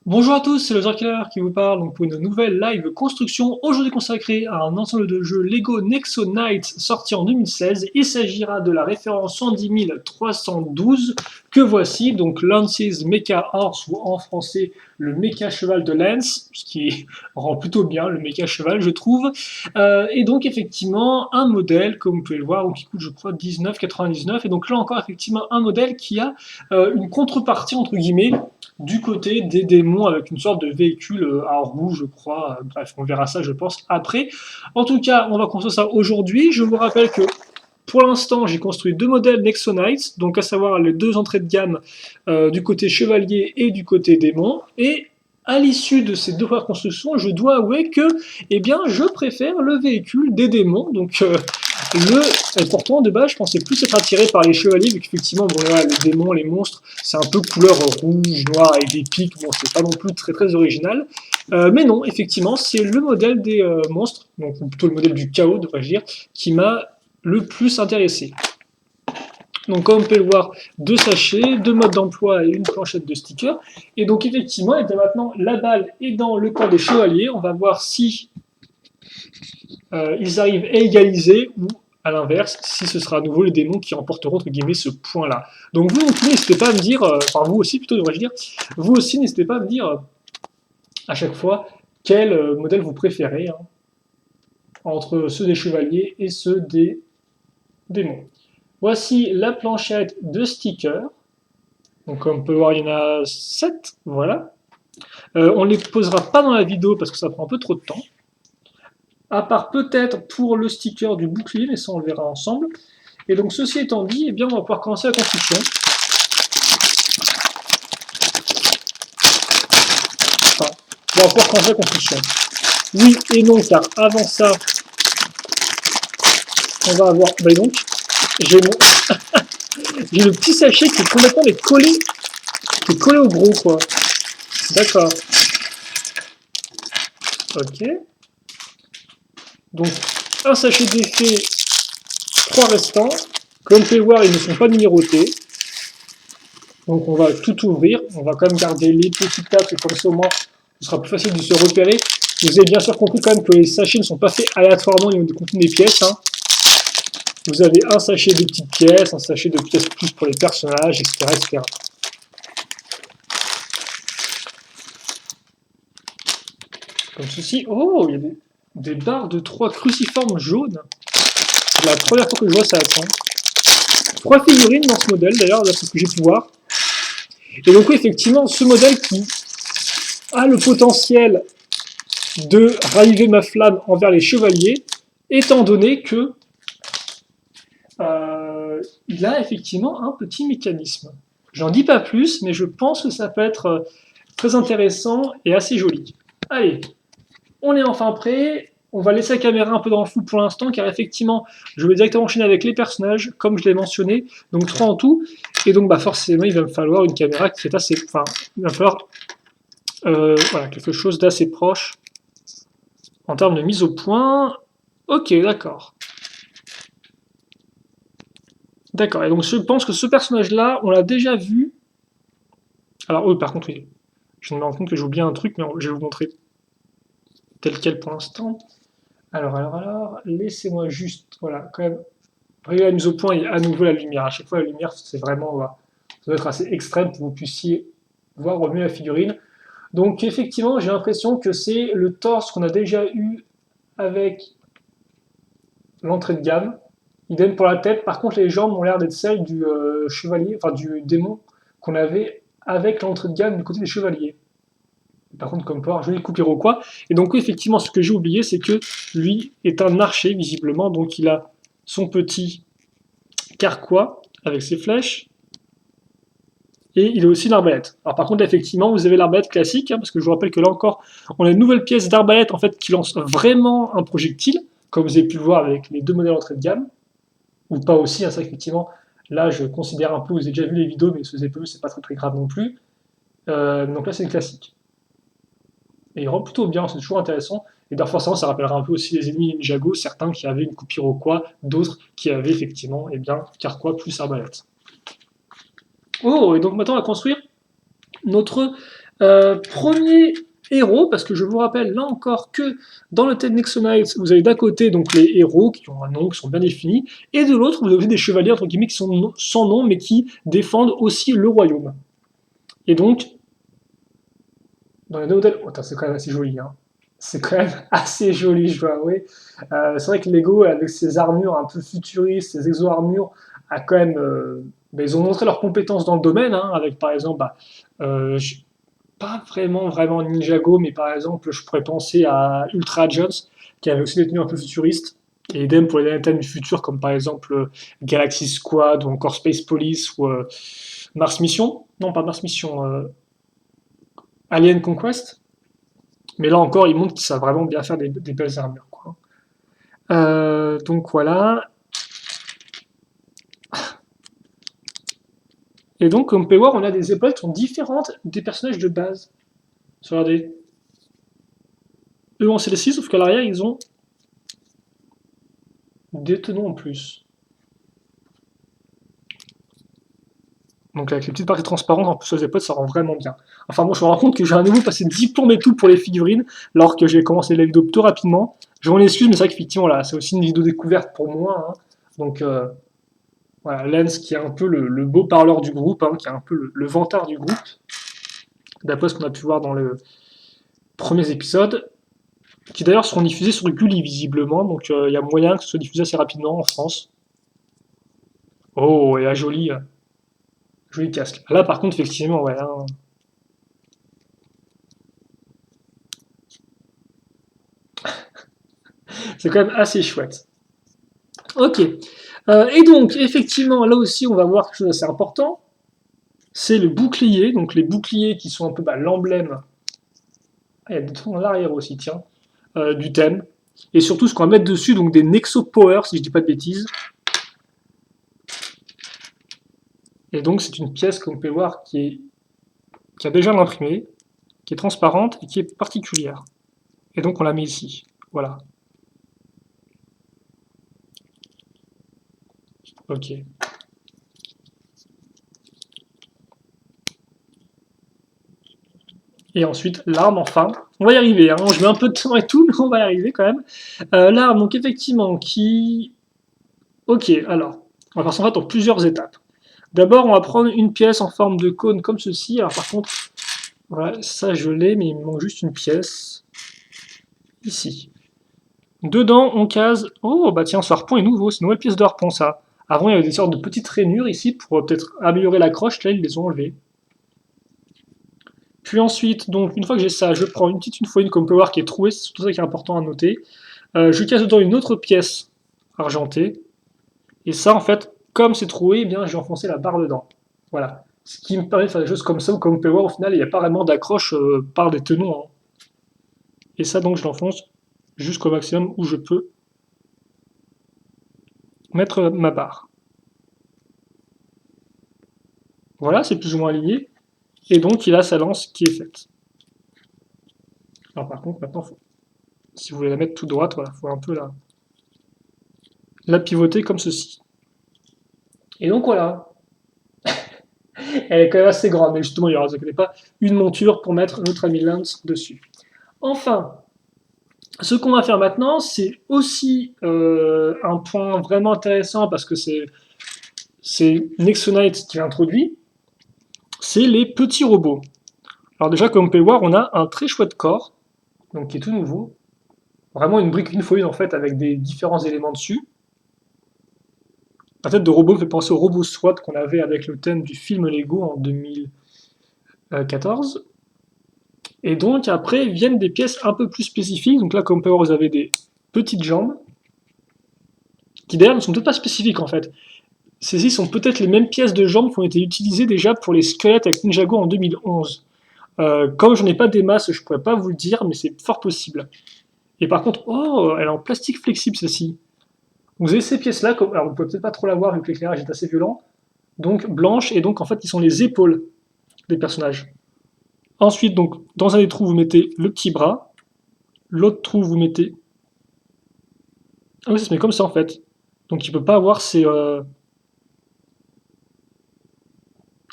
Bonjour à tous, c'est le Killer qui vous parle donc pour une nouvelle live construction, aujourd'hui consacrée à un ensemble de jeux Lego Nexo Knights sorti en 2016. Il s'agira de la référence 110 312 que voici, donc Lance's Mecha Horse ou en français le Mecha Cheval de Lance, ce qui rend plutôt bien le Mecha Cheval je trouve. Et donc effectivement un modèle comme vous pouvez le voir qui coûte je crois 19,99 et donc là encore effectivement un modèle qui a une contrepartie entre guillemets du côté des démons avec une sorte de véhicule à roue, je crois. Bref, on verra ça, je pense, après. En tout cas, on va construire ça aujourd'hui. Je vous rappelle que pour l'instant, j'ai construit deux modèles Nexonites, donc à savoir les deux entrées de gamme du côté chevalier et du côté démon. Et à l'issue de ces deux premières constructions, je dois avouer que, eh bien, je préfère le véhicule des démons. Donc, pourtant, de base, je pensais plus être attiré par les chevaliers, vu qu'effectivement, bon, là, les démons, les monstres, c'est un peu couleur rouge, noir, avec des pics. Bon, c'est pas non plus très très original. Mais non, effectivement, c'est le modèle des monstres, donc ou plutôt le modèle du chaos, devrais-je dire, qui m'a le plus intéressé. Donc comme on peut le voir, deux sachets, deux modes d'emploi et une planchette de stickers. Et donc effectivement, et bien maintenant la balle est dans le camp des chevaliers. On va voir si ils arrivent à égaliser ou à l'inverse, si ce sera à nouveau les démons qui remporteront entre guillemets ce point-là. Donc vous n'hésitez pas à me dire, enfin vous aussi plutôt devrais-je dire, vous aussi n'hésitez pas à me dire à chaque fois quel modèle vous préférez hein, entre ceux des chevaliers et ceux des démons. Voici la planchette de stickers. Donc comme on peut voir, il y en a 7, voilà. On ne les posera pas dans la vidéo parce que ça prend un peu trop de temps. À part peut-être pour le sticker du bouclier, mais ça on le verra ensemble. Et donc ceci étant dit, eh bien, on va pouvoir commencer la construction. Enfin, on va pouvoir commencer la construction. Oui et non, car avant ça, on va avoir... Bah donc, j'ai mon... j'ai le petit sachet qui est complètement collé, qui est collé au gros, quoi. D'accord. Ok. Donc, un sachet d'effet, 3 restants. Comme vous pouvez voir, ils ne sont pas numérotés. Donc, on va tout ouvrir. On va quand même garder les petites tables, comme ça au moins, ce sera plus facile de se repérer. Vous avez bien sûr compris quand même que les sachets ne sont pas faits aléatoirement au niveau du contenu des pièces. Hein. Vous avez un sachet de petites pièces, un sachet de pièces plus pour les personnages, etc. etc. Comme ceci. Oh, il y a des barres de 3 cruciformes jaunes. C'est la première fois que je vois ça. 3 figurines dans ce modèle, d'ailleurs, là, c'est ce que j'ai pu voir. Et donc, oui, effectivement, ce modèle qui a le potentiel de raviver ma flamme envers les chevaliers, étant donné que il a effectivement un petit mécanisme. J'en dis pas plus, mais je pense que ça peut être très intéressant et assez joli. Allez, on est enfin prêt. On va laisser la caméra un peu dans le flou pour l'instant, car effectivement, je vais directement enchaîner avec les personnages, comme je l'ai mentionné, donc 3 en tout. Et donc, bah, forcément, il va me falloir une caméra qui est assez... Enfin, il va me falloir voilà, quelque chose d'assez proche en termes de mise au point. Ok, d'accord. D'accord, et donc je pense que ce personnage-là, on l'a déjà vu. Alors, par contre, oui, je me rends compte que j'ai oublié un truc, mais je vais vous montrer tel quel pour l'instant. Alors, laissez-moi juste, voilà, quand même, régler la mise au point et à nouveau la lumière. À chaque fois, la lumière, c'est vraiment, voilà, ça doit être assez extrême pour que vous puissiez voir au mieux la figurine. Donc, effectivement, j'ai l'impression que c'est le torse qu'on a déjà eu avec l'entrée de gamme. Idem pour la tête. Par contre, les jambes ont l'air d'être celles du chevalier, enfin du démon qu'on avait avec l'entrée de gamme du côté des chevaliers. Par contre, comme pour joli coup iroquois. Et donc, oui, effectivement, ce que j'ai oublié, c'est que lui est un archer, visiblement. Donc, il a son petit carquois avec ses flèches. Et il a aussi l'arbalète. Alors, par contre, effectivement, vous avez l'arbalète classique, hein, parce que je vous rappelle que là encore, on a une nouvelle pièce d'arbalète en fait, qui lance vraiment un projectile, comme vous avez pu le voir avec les deux modèles entrée de gamme. Ou pas aussi, hein, ça effectivement, là je considère un peu, vous avez déjà vu les vidéos, mais ce CPU c'est pas très très grave non plus. Donc là c'est le classique. Et il rend plutôt bien, c'est toujours intéressant. Et d'ailleurs forcément ça rappellera un peu aussi les ennemis Ninjago, certains qui avaient une coupe iroquois, d'autres qui avaient effectivement eh bien, carquois plus arbalète. Oh, et donc maintenant on va construire notre Premier héros, parce que je vous rappelle là encore que dans le thème Nexonites, vous avez d'un côté donc les héros qui ont un nom, qui sont bien définis, et de l'autre, vous avez des chevaliers entre guillemets qui sont sans nom, mais qui défendent aussi le royaume. Et donc, dans les deux modèles, oh, c'est quand même assez joli, hein. C'est quand même assez joli, je dois avouer. C'est vrai que Lego, avec ses armures un peu futuristes, ses exo-armures, a quand même, ils ont montré leurs compétences dans le domaine, hein, avec par exemple, pas vraiment Ninjago, mais par exemple, je pourrais penser à Ultra Agents, qui avait aussi des tenues un peu futuristes. Et idem pour les derniers thèmes du futur, comme par exemple Galaxy Squad, ou encore Space Police, ou Mars Mission. Non, pas Mars Mission, Alien Conquest. Mais là encore, ils montrent qu'ils savent vraiment bien faire des belles armures, quoi. Donc voilà. Et donc, comme on peut voir, on a des épaules qui sont différentes des personnages de base. Regardez. Eux ont celle-ci, sauf qu'à l'arrière, ils ont des tenons en plus. Donc avec les petites parties transparentes en plus sur les épaules, ça rend vraiment bien. Enfin bon, je me rends compte que j'ai à nouveau passé diplôme et tout pour les figurines, alors que j'ai commencé la vidéo plutôt rapidement. Je m'en excuse, mais c'est vrai qu'effectivement, là, c'est aussi une vidéo découverte pour moi, hein. Donc voilà, Lens qui est un peu le beau parleur du groupe, hein, qui est un peu le vantard du groupe, d'après ce qu'on a pu voir dans les premiers épisodes, qui d'ailleurs seront diffusés sur Gulli visiblement, donc il y a moyen que ce soit diffusé assez rapidement en France. Oh, et la jolie, joli casque. Là par contre, effectivement, ouais, hein, c'est quand même assez chouette. Ok. Et donc, effectivement, là aussi, on va voir quelque chose d'assez important. C'est le bouclier. Donc, les boucliers qui sont un peu l'emblème. Ah, il y a des trucs à l'arrière aussi, tiens. Du thème. Et surtout, ce qu'on va mettre dessus, donc des Nexo Power, si je dis pas de bêtises. Et donc, c'est une pièce, comme vous pouvez voir, qui a déjà l'imprimé, qui est transparente et qui est particulière. Et donc, on la met ici. Voilà. Ok. Et ensuite, l'arme, enfin. On va y arriver, hein. Je mets un peu de temps et tout, mais on va y arriver quand même. L'arme, donc effectivement, qui... Ok, alors, on va faire ça en fait en plusieurs étapes. D'abord, on va prendre une pièce en forme de cône comme ceci. Alors par contre, voilà, ça je l'ai, mais il me manque juste une pièce. Ici. Dedans, on case... Oh, bah tiens, ce harpon est nouveau, c'est une nouvelle pièce de harpon, ça. Avant, il y avait des sortes de petites rainures ici pour peut-être améliorer l'accroche. Là, ils les ont enlevées. Puis ensuite, donc, une fois que j'ai ça, je prends une petite une fois une comme on peut voir qui est trouée, c'est surtout ça qui est important à noter. Je casse dedans une autre pièce argentée. Et ça, en fait, comme c'est troué, eh bien, j'ai enfoncé la barre dedans. Voilà. Ce qui me permet de faire des choses comme ça, ou comme on peut voir, au final, il n'y a pas vraiment d'accroche par des tenons, hein. Et ça, donc, je l'enfonce jusqu'au maximum où je peux mettre ma barre. Voilà, c'est plus ou moins aligné. Et donc, il a sa lance qui est faite. Alors, par contre, maintenant, si vous voulez la mettre tout droite, voilà, il faut un peu la pivoter comme ceci. Et donc, voilà. Elle est quand même assez grande, mais justement, il y aura, vous inquiétez pas, une monture pour mettre notre ami Lance dessus. Enfin, ce qu'on va faire maintenant, c'est aussi un point vraiment intéressant parce que c'est Nexonite qui l'a introduit, c'est les petits robots. Alors déjà, comme on peut le voir, on a un très chouette corps, donc qui est tout nouveau. Vraiment une brique une fois une en fait, avec des différents éléments dessus. La tête de robot me fait penser au robot SWAT qu'on avait avec le thème du film Lego en 2014. Et donc après viennent des pièces un peu plus spécifiques. Donc là, comme on peut voir, vous avez des petites jambes, qui d'ailleurs ne sont peut-être pas spécifiques en fait. Celles-ci sont peut-être les mêmes pièces de jambes qui ont été utilisées déjà pour les squelettes avec Ninjago en 2011. Comme je n'ai pas des masses, je pourrais pas vous le dire, mais c'est fort possible. Et par contre, oh, elle est en plastique flexible celle-ci. Vous avez ces pièces-là, alors vous pouvez peut-être pas trop la voir vu que l'éclairage est assez violent, donc blanches, et donc en fait, qui sont les épaules des personnages. Ensuite, donc, dans un des trous, vous mettez le petit bras, l'autre trou, vous mettez... Ah oui, ça se met comme ça en fait. Donc il peut pas avoir ces...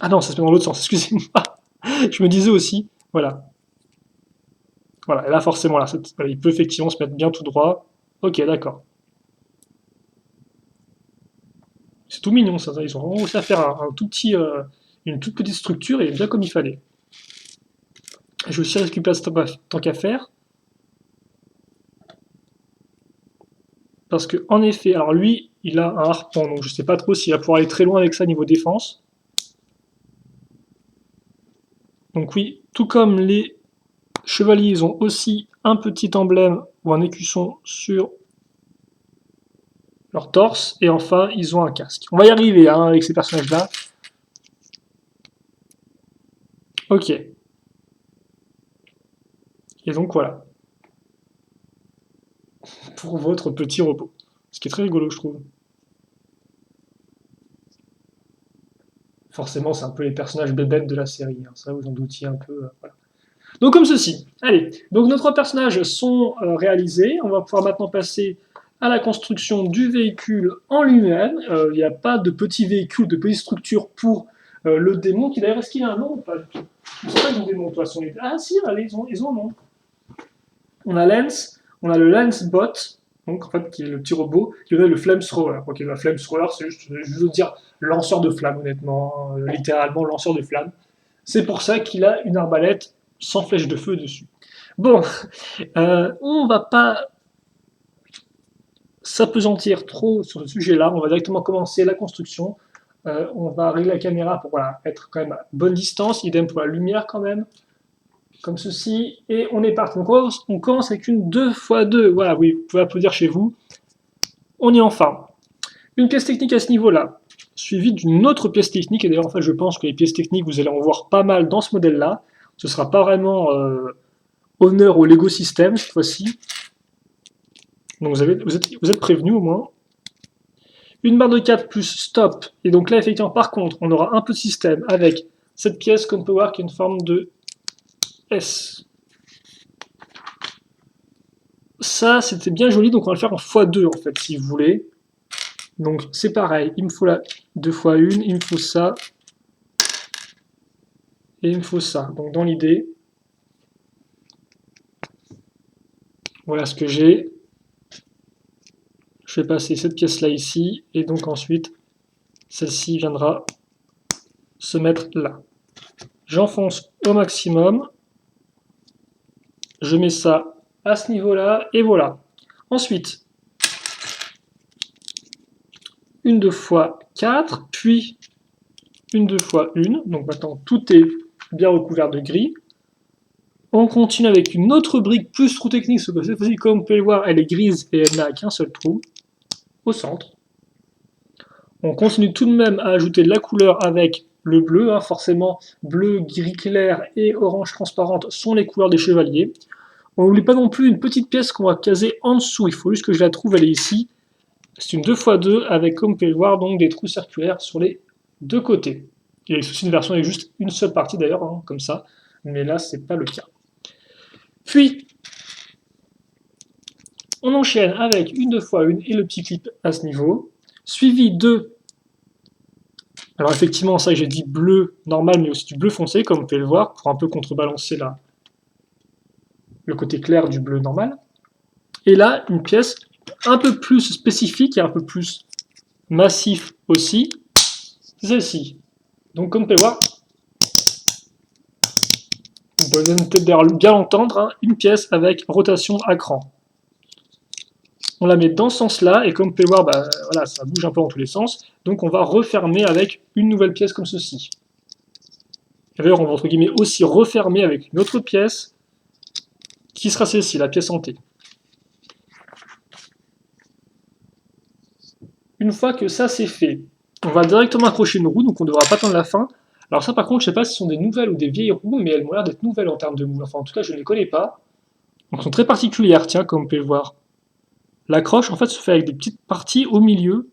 Ah non, ça se met dans l'autre sens, excusez-moi. Je me disais aussi, Voilà. Voilà, et là forcément, là, voilà, il peut effectivement se mettre bien tout droit. Ok, d'accord. C'est tout mignon ça, ils ont vraiment réussi à faire un tout petit, une toute petite structure et bien comme il fallait. Je vais aussi récupérer ce tant qu'à faire. Parce que en effet, alors lui, il a un harpon, donc je sais pas trop s'il va pouvoir aller très loin avec ça niveau défense. Donc oui, tout comme les chevaliers, ils ont aussi un petit emblème ou un écusson sur leur torse, et enfin, ils ont un casque. On va y arriver hein, avec ces personnages-là. Ok. Et donc voilà, pour votre petit repos. Ce qui est très rigolo, je trouve. Forcément, c'est un peu les personnages bébêtes de la série, hein. Ça vous en doutiez un peu. Voilà. Donc comme ceci. Allez, donc nos trois personnages sont réalisés. On va pouvoir maintenant passer à la construction du véhicule en lui-même. Il n'y a pas de petit véhicule, de petite structure pour le démon, qui d'ailleurs, est-ce qu'il a un nom ou pas du tout? Je ne sais pas qu'ils ont des noms, de toute façon. Ah si, allez, ils ont un nom. On a Lance, on a le Lance Bot, donc en fait qui est le petit robot, qui est le Flamethrower. Ok, le Flamethrower, c'est juste, je veux dire, lanceur de flammes, honnêtement, littéralement lanceur de flammes. C'est pour ça qu'il a une arbalète sans flèche de feu dessus. Bon, on va pas s'apesantir trop sur ce sujet-là, on va directement commencer la construction. On va régler la caméra pour voilà, être quand même à bonne distance, idem pour la lumière quand même, comme ceci, et on est parti. Donc on commence avec une 2x2, voilà, oui, vous pouvez applaudir chez vous. On y est enfin. Une pièce technique à ce niveau-là, suivie d'une autre pièce technique, et d'ailleurs en fait je pense que les pièces techniques, vous allez en voir pas mal dans ce modèle-là. Ce sera pas vraiment honneur au Lego System cette fois-ci. Donc vous êtes prévenus au moins. Une barre de 4 plus stop. Et donc là, effectivement, par contre, on aura un peu de système avec cette pièce qu'on peut voir qui est une forme de S. Ça, c'était bien joli, donc on va le faire en x2 en fait, si vous voulez. Donc c'est pareil, il me faut la 2x1, il me faut ça, et il me faut ça. Donc dans l'idée, voilà ce que j'ai. Je vais passer cette pièce-là ici, et donc ensuite, celle-ci viendra se mettre là. J'enfonce au maximum, je mets ça à ce niveau-là, et voilà. Ensuite, une 2x4, puis une 2x1, donc maintenant tout est bien recouvert de gris. On continue avec une autre brique plus trou technique, parce que cette fois-ci, comme vous pouvez le voir, elle est grise et elle n'a qu'un seul trou au centre. On continue tout de même à ajouter de la couleur avec le bleu, hein, forcément bleu, gris clair et orange transparente sont les couleurs des chevaliers. On n'oublie pas non plus une petite pièce qu'on va caser en dessous, il faut juste que je la trouve, elle est ici. C'est une 2x2 avec, comme vous pouvez le voir, donc des trous circulaires sur les deux côtés. Il y a aussi une version avec juste une seule partie d'ailleurs, hein, comme ça, mais là c'est pas le cas. Puis, on enchaîne avec une 2x1 et le petit clip à ce niveau, suivi de, alors effectivement ça j'ai dit bleu normal, mais aussi du bleu foncé, comme vous pouvez le voir, pour un peu contrebalancer là, le côté clair du bleu normal. Et là, une pièce un peu plus spécifique et un peu plus massif aussi, celle-ci. Donc comme vous pouvez voir, vous pouvez peut-être d'ailleurs bien l'entendre, hein, une pièce avec rotation à cran. On la met dans ce sens-là, et comme vous pouvez voir, bah, voilà, ça bouge un peu dans tous les sens, donc on va refermer avec une nouvelle pièce comme ceci. D'ailleurs, on va entre guillemets aussi refermer avec une autre pièce, qui sera celle-ci, la pièce en T. Une fois que ça c'est fait, on va directement accrocher une roue, donc on ne devra pas attendre la fin. Alors ça par contre, je ne sais pas si ce sont des nouvelles ou des vieilles roues, mais elles m'ont l'air d'être nouvelles en termes de moule. Enfin en tout cas, je ne les connais pas. Donc elles sont très particulières, tiens, comme vous pouvez le voir. L'accroche en fait se fait avec des petites parties au milieu.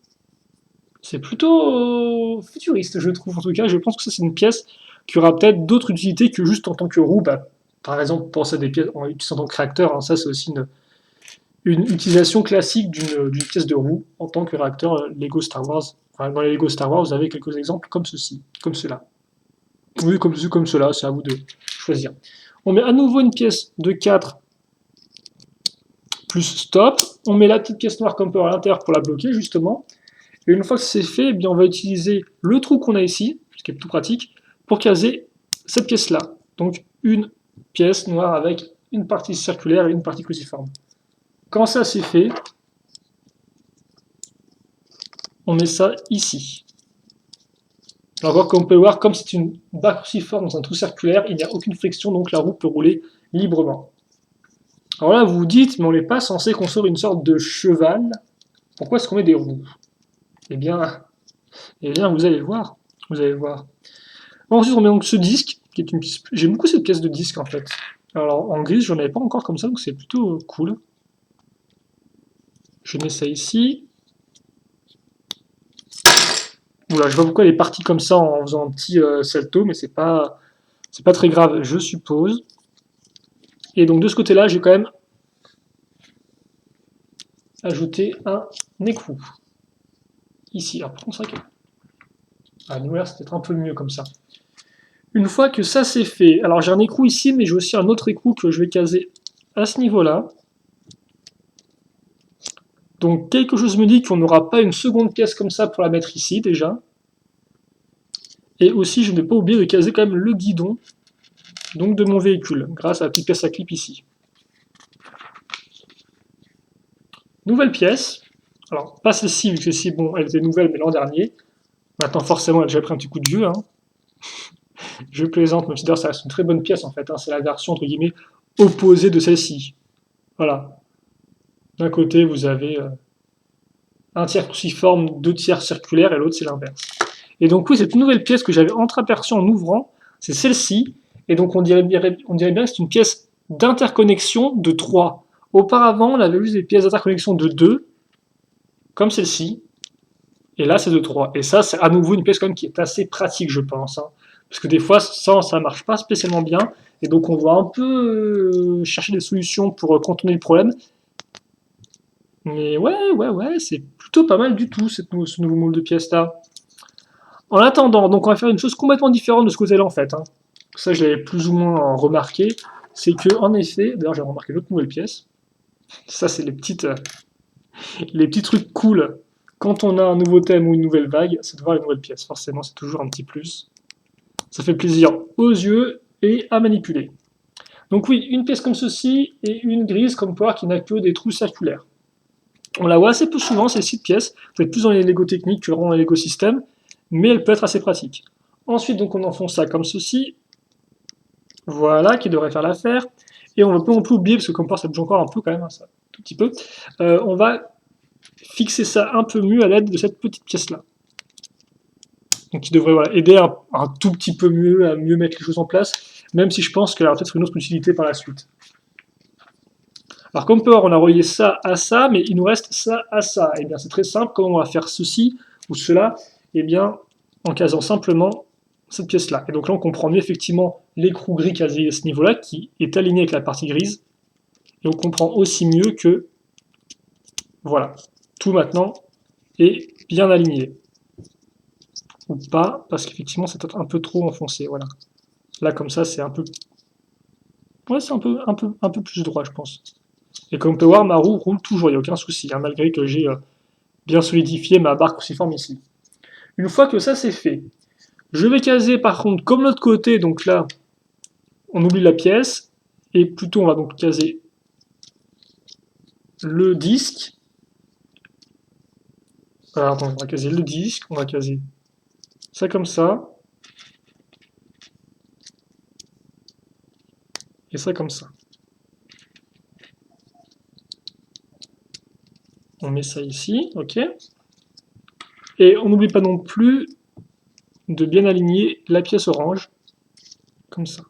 C'est plutôt futuriste, je trouve. En tout cas, je pense que ça c'est une pièce qui aura peut-être d'autres utilités que juste en tant que roue. Bah, par exemple, penser à des pièces en utilisant en tant que réacteur, hein, ça c'est aussi une utilisation classique d'une pièce de roue en tant que réacteur Lego Star Wars. Enfin, dans les Lego Star Wars, vous avez quelques exemples comme ceci, comme cela. Oui, comme cela, c'est à vous de choisir. On met à nouveau une pièce de 4 plus stop. On met la petite pièce noire comme peut à l'intérieur pour la bloquer, justement. Et une fois que c'est fait, eh bien, on va utiliser le trou qu'on a ici, ce qui est tout pratique, pour caser cette pièce-là. Donc, une pièce noire avec une partie circulaire et une partie cruciforme. Quand ça c'est fait, on met ça ici. Alors, comme on peut voir, comme c'est une barre cruciforme dans un trou circulaire, il n'y a aucune friction, donc la roue peut rouler librement. Alors là, vous vous dites, mais on n'est pas censé construire une sorte de cheval. Pourquoi est-ce qu'on met des roues? Eh bien, vous allez voir. Vous allez voir. Ensuite, on met donc ce disque, qui est une pièce. J'aime beaucoup cette pièce de disque en fait. Alors en gris, j'en avais pas encore comme ça, donc c'est plutôt cool. Je mets ça ici. Voilà, je vois pourquoi elle est partie comme ça en faisant un petit salto, mais c'est pas très grave, je suppose. Et donc de ce côté-là, j'ai quand même ajouté un écrou. Ici. Alors, par contre, c'est vrai que à niveau là, c'est peut-être un peu mieux comme ça. Une fois que ça c'est fait, alors j'ai un écrou ici, mais j'ai aussi un autre écrou que je vais caser à ce niveau-là. Donc quelque chose me dit qu'on n'aura pas une seconde pièce comme ça pour la mettre ici déjà. Et aussi, je n'ai pas oublié de caser quand même le guidon donc de mon véhicule, grâce à la petite pièce à clip ici. Nouvelle pièce. Alors, pas celle-ci, vu que celle-ci, bon, elle était nouvelle, mais l'an dernier. Maintenant, forcément, elle a déjà pris un petit coup de vieux. Hein. Je plaisante, mais d'ailleurs, ça reste une très bonne pièce, en fait. Hein. C'est la version, entre guillemets, opposée de celle-ci. Voilà. D'un côté, vous avez un tiers cruciforme, deux tiers circulaires, et l'autre, c'est l'inverse. Et donc, oui, cette nouvelle pièce que j'avais entreaperçue en ouvrant, c'est celle-ci. Et donc, on dirait bien que c'est une pièce d'interconnexion de 3. Auparavant, on avait juste des pièces d'interconnexion de 2, comme celle-ci. Et là, c'est de 3. Et ça, c'est à nouveau une pièce quand même qui est assez pratique, je pense. Hein. Parce que des fois, ça marche pas spécialement bien. Et donc, on doit un peu chercher des solutions pour contourner le problème. Mais ouais, c'est plutôt pas mal du tout, ce nouveau moule de pièce-là. En attendant, donc on va faire une chose complètement différente de ce que vous avez en fait. Hein. Ça, je l'avais plus ou moins remarqué. C'est que, en effet, d'ailleurs, j'ai remarqué l'autre nouvelle pièce. Ça, c'est les petits trucs cool. Quand on a un nouveau thème ou une nouvelle vague, c'est de voir les nouvelles pièces. Forcément, c'est toujours un petit plus. Ça fait plaisir aux yeux et à manipuler. Donc oui, une pièce comme ceci et une grise comme pouvoir qui n'a que des trous circulaires. On la voit assez peu souvent, ces 6 pièces. Peut-être plus dans les Lego techniques que dans les Lego système, mais elle peut être assez pratique. Ensuite, donc, on enfonce ça comme ceci. Voilà, qui devrait faire l'affaire. Et on ne peut non plus oublier, parce que comme ça bouge encore un peu quand même, hein, ça, tout petit peu. On va fixer ça un peu mieux à l'aide de cette petite pièce-là. Donc qui devrait aider un tout petit peu mieux à mieux mettre les choses en place, même si je pense qu'elle aura peut-être une autre utilité par la suite. Alors comme on peut voir, on a relié ça à ça, mais il nous reste ça à ça. Et bien c'est très simple, comment on va faire ceci ou cela? Et bien en casant simplement cette pièce-là. Et donc là on comprend mieux effectivement l'écrou gris casé à ce niveau-là, qui est aligné avec la partie grise. Et on comprend aussi mieux que, voilà, tout maintenant est bien aligné. Ou pas, parce qu'effectivement c'est peut-être un peu trop enfoncé, voilà. Là comme ça c'est un peu... Ouais, c'est un peu plus droit je pense. Et comme on peut voir, ma roue roule toujours, il n'y a aucun souci, hein, malgré que j'ai bien solidifié ma barre cruciforme ici. Une fois que ça c'est fait, je vais caser par contre comme l'autre côté, donc là on oublie la pièce, et plutôt on va donc caser le disque. Alors attends, on va caser le disque, on va caser ça comme ça, et ça comme ça. On met ça ici, ok. Et on n'oublie pas non plus de bien aligner la pièce orange, comme ça.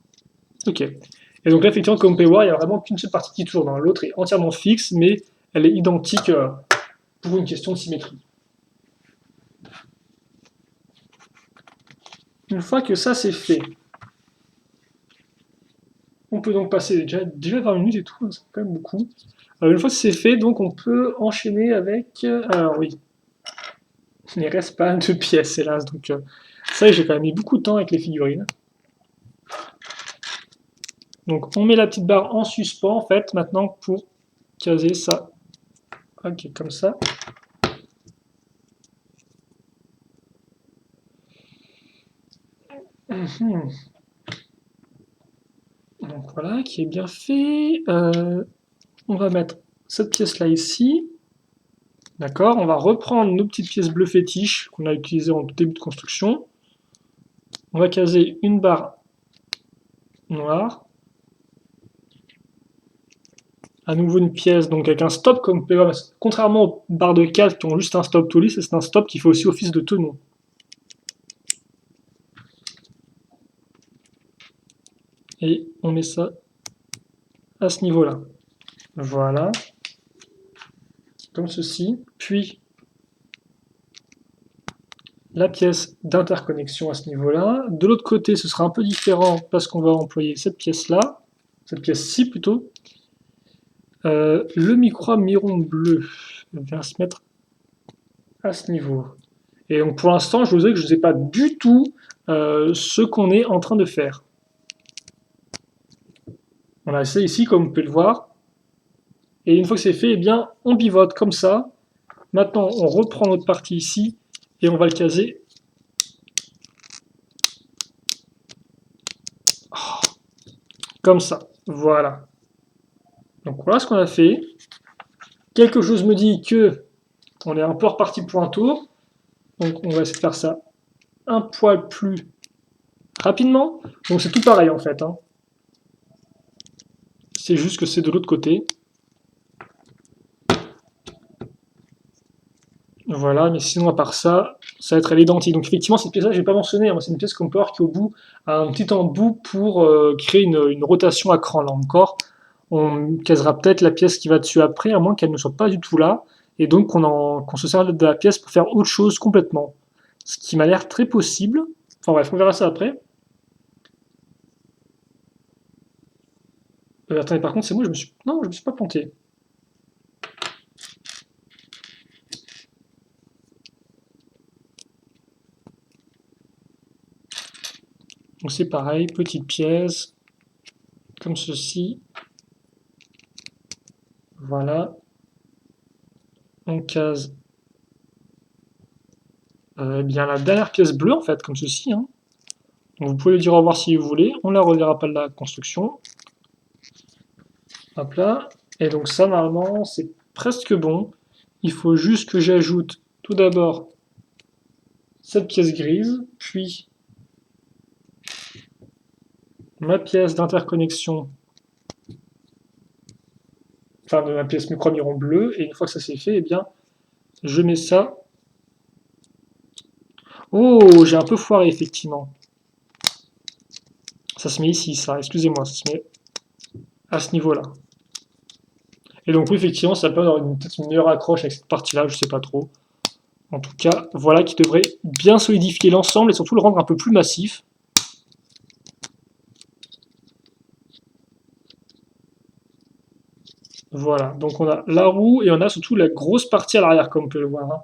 Ok. Et donc là, effectivement, comme vous pouvez voir, il n'y a vraiment qu'une seule partie qui tourne. L'autre est entièrement fixe, mais elle est identique pour une question de symétrie. Une fois que ça c'est fait, on peut donc passer déjà 20 minutes et tout, c'est quand même beaucoup. Une fois que c'est fait, donc on peut enchaîner avec... alors oui, il ne reste pas de pièces, hélas. Donc ça, j'ai quand même mis beaucoup de temps avec les figurines. Donc on met la petite barre en suspens en fait maintenant pour caser ça. Ok, comme ça. Mhm. Donc voilà, qui est bien fait. On va mettre cette pièce-là ici. D'accord, on va reprendre nos petites pièces bleues fétiches qu'on a utilisées en tout début de construction. On va caser une barre noire. À nouveau une pièce donc avec un stop comme vous pouvez voir, contrairement aux barres de case qui ont juste un stop to list, c'est un stop qui fait aussi office de tenon. Et on met ça à ce niveau-là. Voilà. Comme ceci. Puis la pièce d'interconnexion à ce niveau-là. De l'autre côté, ce sera un peu différent parce qu'on va employer cette pièce-là, cette pièce-ci plutôt. Le micro miron bleu vient se mettre à ce niveau. Et donc pour l'instant, je vous ai que je ne sais pas du tout ce qu'on est en train de faire. On a ça ici, comme vous pouvez le voir. Et une fois que c'est fait, eh bien, on pivote comme ça. Maintenant, on reprend notre partie ici et on va le caser. Comme ça. Voilà. Donc voilà ce qu'on a fait. Quelque chose me dit que on est un peu reparti pour un tour. Donc on va essayer de faire ça un poil plus rapidement. Donc c'est tout pareil en fait. Hein. C'est juste que c'est de l'autre côté. Voilà, mais sinon à part ça, ça va être à l'identique. Donc effectivement, cette pièce-là, je n'ai pas mentionné, hein, c'est une pièce qu'on peut voir qui au bout a un petit embout pour créer une rotation à cran. Là encore, on casera peut-être la pièce qui va dessus après, à moins qu'elle ne soit pas du tout là, et donc qu'on se serve de la pièce pour faire autre chose complètement. Ce qui m'a l'air très possible. Enfin bref, on verra ça après. Attendez, par contre, c'est moi, je me suis... Non, je me suis pas planté. Donc c'est pareil, petite pièce, comme ceci. Voilà. On case bien la dernière pièce bleue, en fait, comme ceci. Hein. Donc vous pouvez le dire au revoir si vous voulez. On la reverra pas de la construction. Hop là. Et donc ça, normalement, c'est presque bon. Il faut juste que j'ajoute tout d'abord cette pièce grise, puis ma pièce d'interconnexion, enfin de ma pièce micro-miron bleu, et une fois que ça c'est fait, eh bien, je mets ça. Oh, j'ai un peu foiré, effectivement. Ça se met ici, ça, excusez-moi, ça se met à ce niveau-là. Et donc oui, effectivement, ça peut avoir peut-être une meilleure accroche avec cette partie-là, je sais pas trop. En tout cas, voilà qui devrait bien solidifier l'ensemble et surtout le rendre un peu plus massif. Voilà, donc on a la roue et on a surtout la grosse partie à l'arrière, comme on peut le voir. Hein.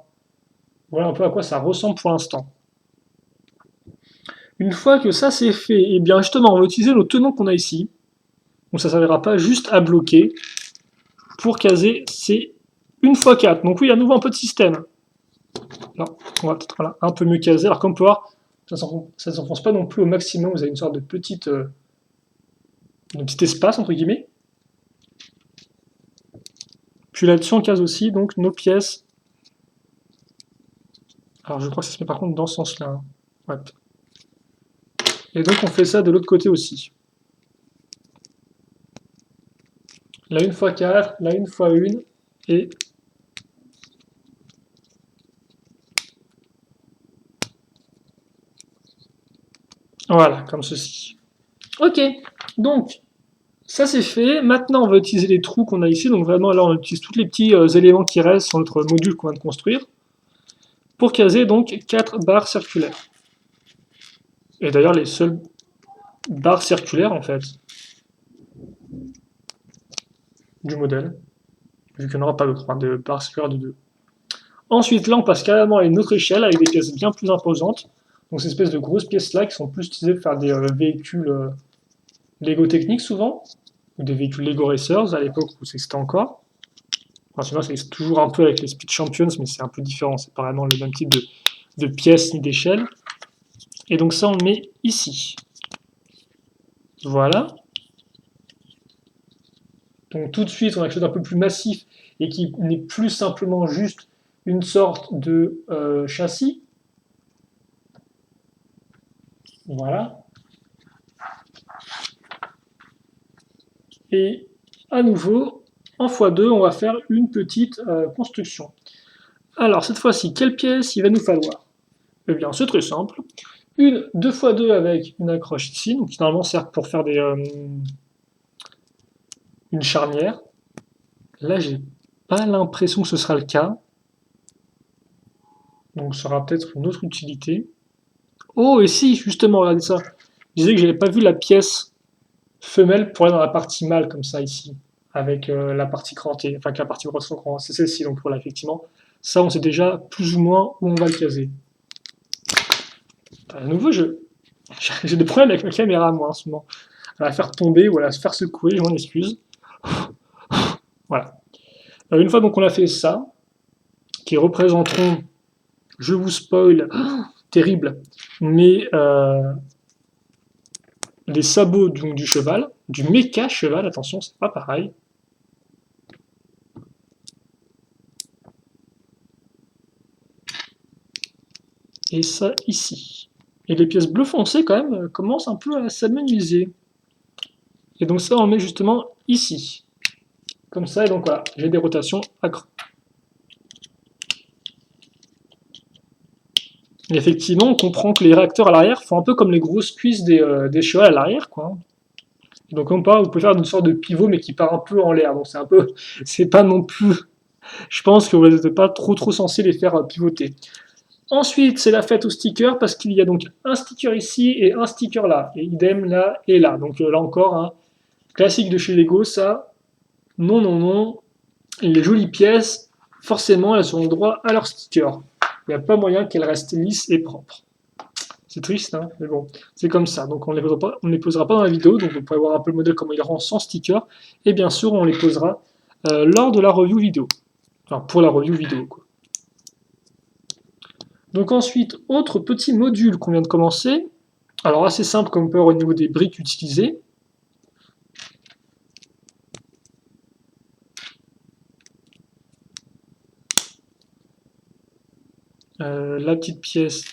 Voilà un peu à quoi ça ressemble pour l'instant. Une fois que ça c'est fait, et bien justement, on va utiliser nos tenons qu'on a ici. Donc ça ne servira pas juste à bloquer pour caser ces 1x4. Donc oui, à nouveau un peu de système. Alors, on va peut-être voilà, un peu mieux caser. Alors comme on peut voir, ça ne s'enfonce pas non plus au maximum. Vous avez une sorte de petit espace, entre guillemets. Puis là-dessus, on case aussi donc nos pièces. Alors je crois que ça se met par contre dans ce sens-là. Hein. Ouais. Et donc on fait ça de l'autre côté aussi. La 1x4, la 1x1, et voilà, comme ceci. Ok, donc ça c'est fait. Maintenant on va utiliser les trous qu'on a ici. Donc vraiment là on utilise tous les petits éléments qui restent sur notre module qu'on vient de construire pour caser donc 4 barres circulaires. Et d'ailleurs les seules barres circulaires en fait du modèle, vu qu'il n'y en aura pas d'autres, hein, de barres circulaires de 2. Ensuite là on passe carrément à une autre échelle avec des pièces bien plus imposantes. Donc ces espèces de grosses pièces là qui sont plus utilisées pour faire des véhicules Lego Technique souvent, ou des véhicules Lego Racers à l'époque où ça existait encore. Enfin, sinon, ça existe toujours un peu avec les Speed Champions, mais c'est un peu différent, c'est pas vraiment le même type de pièces ni d'échelle. Et donc ça, on le met ici. Voilà. Donc tout de suite, on a quelque chose d'un peu plus massif et qui n'est plus simplement juste une sorte de châssis. Voilà. Et à nouveau, en x2, on va faire une petite construction. Alors cette fois-ci, quelle pièce il va nous falloir? Eh bien, c'est très simple. Une 2x2 avec une accroche ici, donc qui normalement sert pour faire une charnière. Là, j'ai pas l'impression que ce sera le cas. Donc ça aura peut-être une autre utilité. Oh, et si, justement, regardez ça. Je disais que j'avais pas vu la pièce femelle pour aller dans la partie mâle, comme ça, ici, avec la partie crantée, enfin, que la partie grosse c'est celle-ci, donc voilà, effectivement. Ça, on sait déjà plus ou moins où on va le caser. À nouveau, j'ai des problèmes avec ma caméra, moi, en ce moment. À la faire tomber ou à la faire secouer, je m'en excuse. Voilà. Une fois donc on a fait ça, qui représenteront, je vous spoil, terrible, mais les sabots du cheval, du méca cheval, attention, c'est pas pareil. Et ça ici. Et les pièces bleu foncé, quand même, commencent un peu à s'amenuiser. Et donc ça, on met justement ici. Comme ça, et donc voilà, j'ai des rotations accrues. Et effectivement, on comprend que les réacteurs à l'arrière font un peu comme les grosses cuisses des chevaux à l'arrière, quoi. Donc on peut faire une sorte de pivot, mais qui part un peu en l'air. Donc c'est pas non plus. Je pense que vous n'êtes pas trop censé les faire pivoter. Ensuite, c'est la fête aux stickers parce qu'il y a donc un sticker ici et un sticker là, et idem là et là. Donc là encore, un classique de chez Lego, ça. Non, non, non. Les jolies pièces, forcément, elles auront droit à leur sticker. Il n'y a pas moyen qu'elles restent lisses et propres. C'est triste, hein, mais bon, c'est comme ça. Donc on ne les posera pas dans la vidéo, donc vous pourrez voir un peu le modèle comment il rend sans sticker. Et bien sûr, on les posera lors de la review vidéo. Enfin, pour la review vidéo, quoi. Donc ensuite, autre petit module qu'on vient de commencer. Alors assez simple comme peur au niveau des briques utilisées. La petite pièce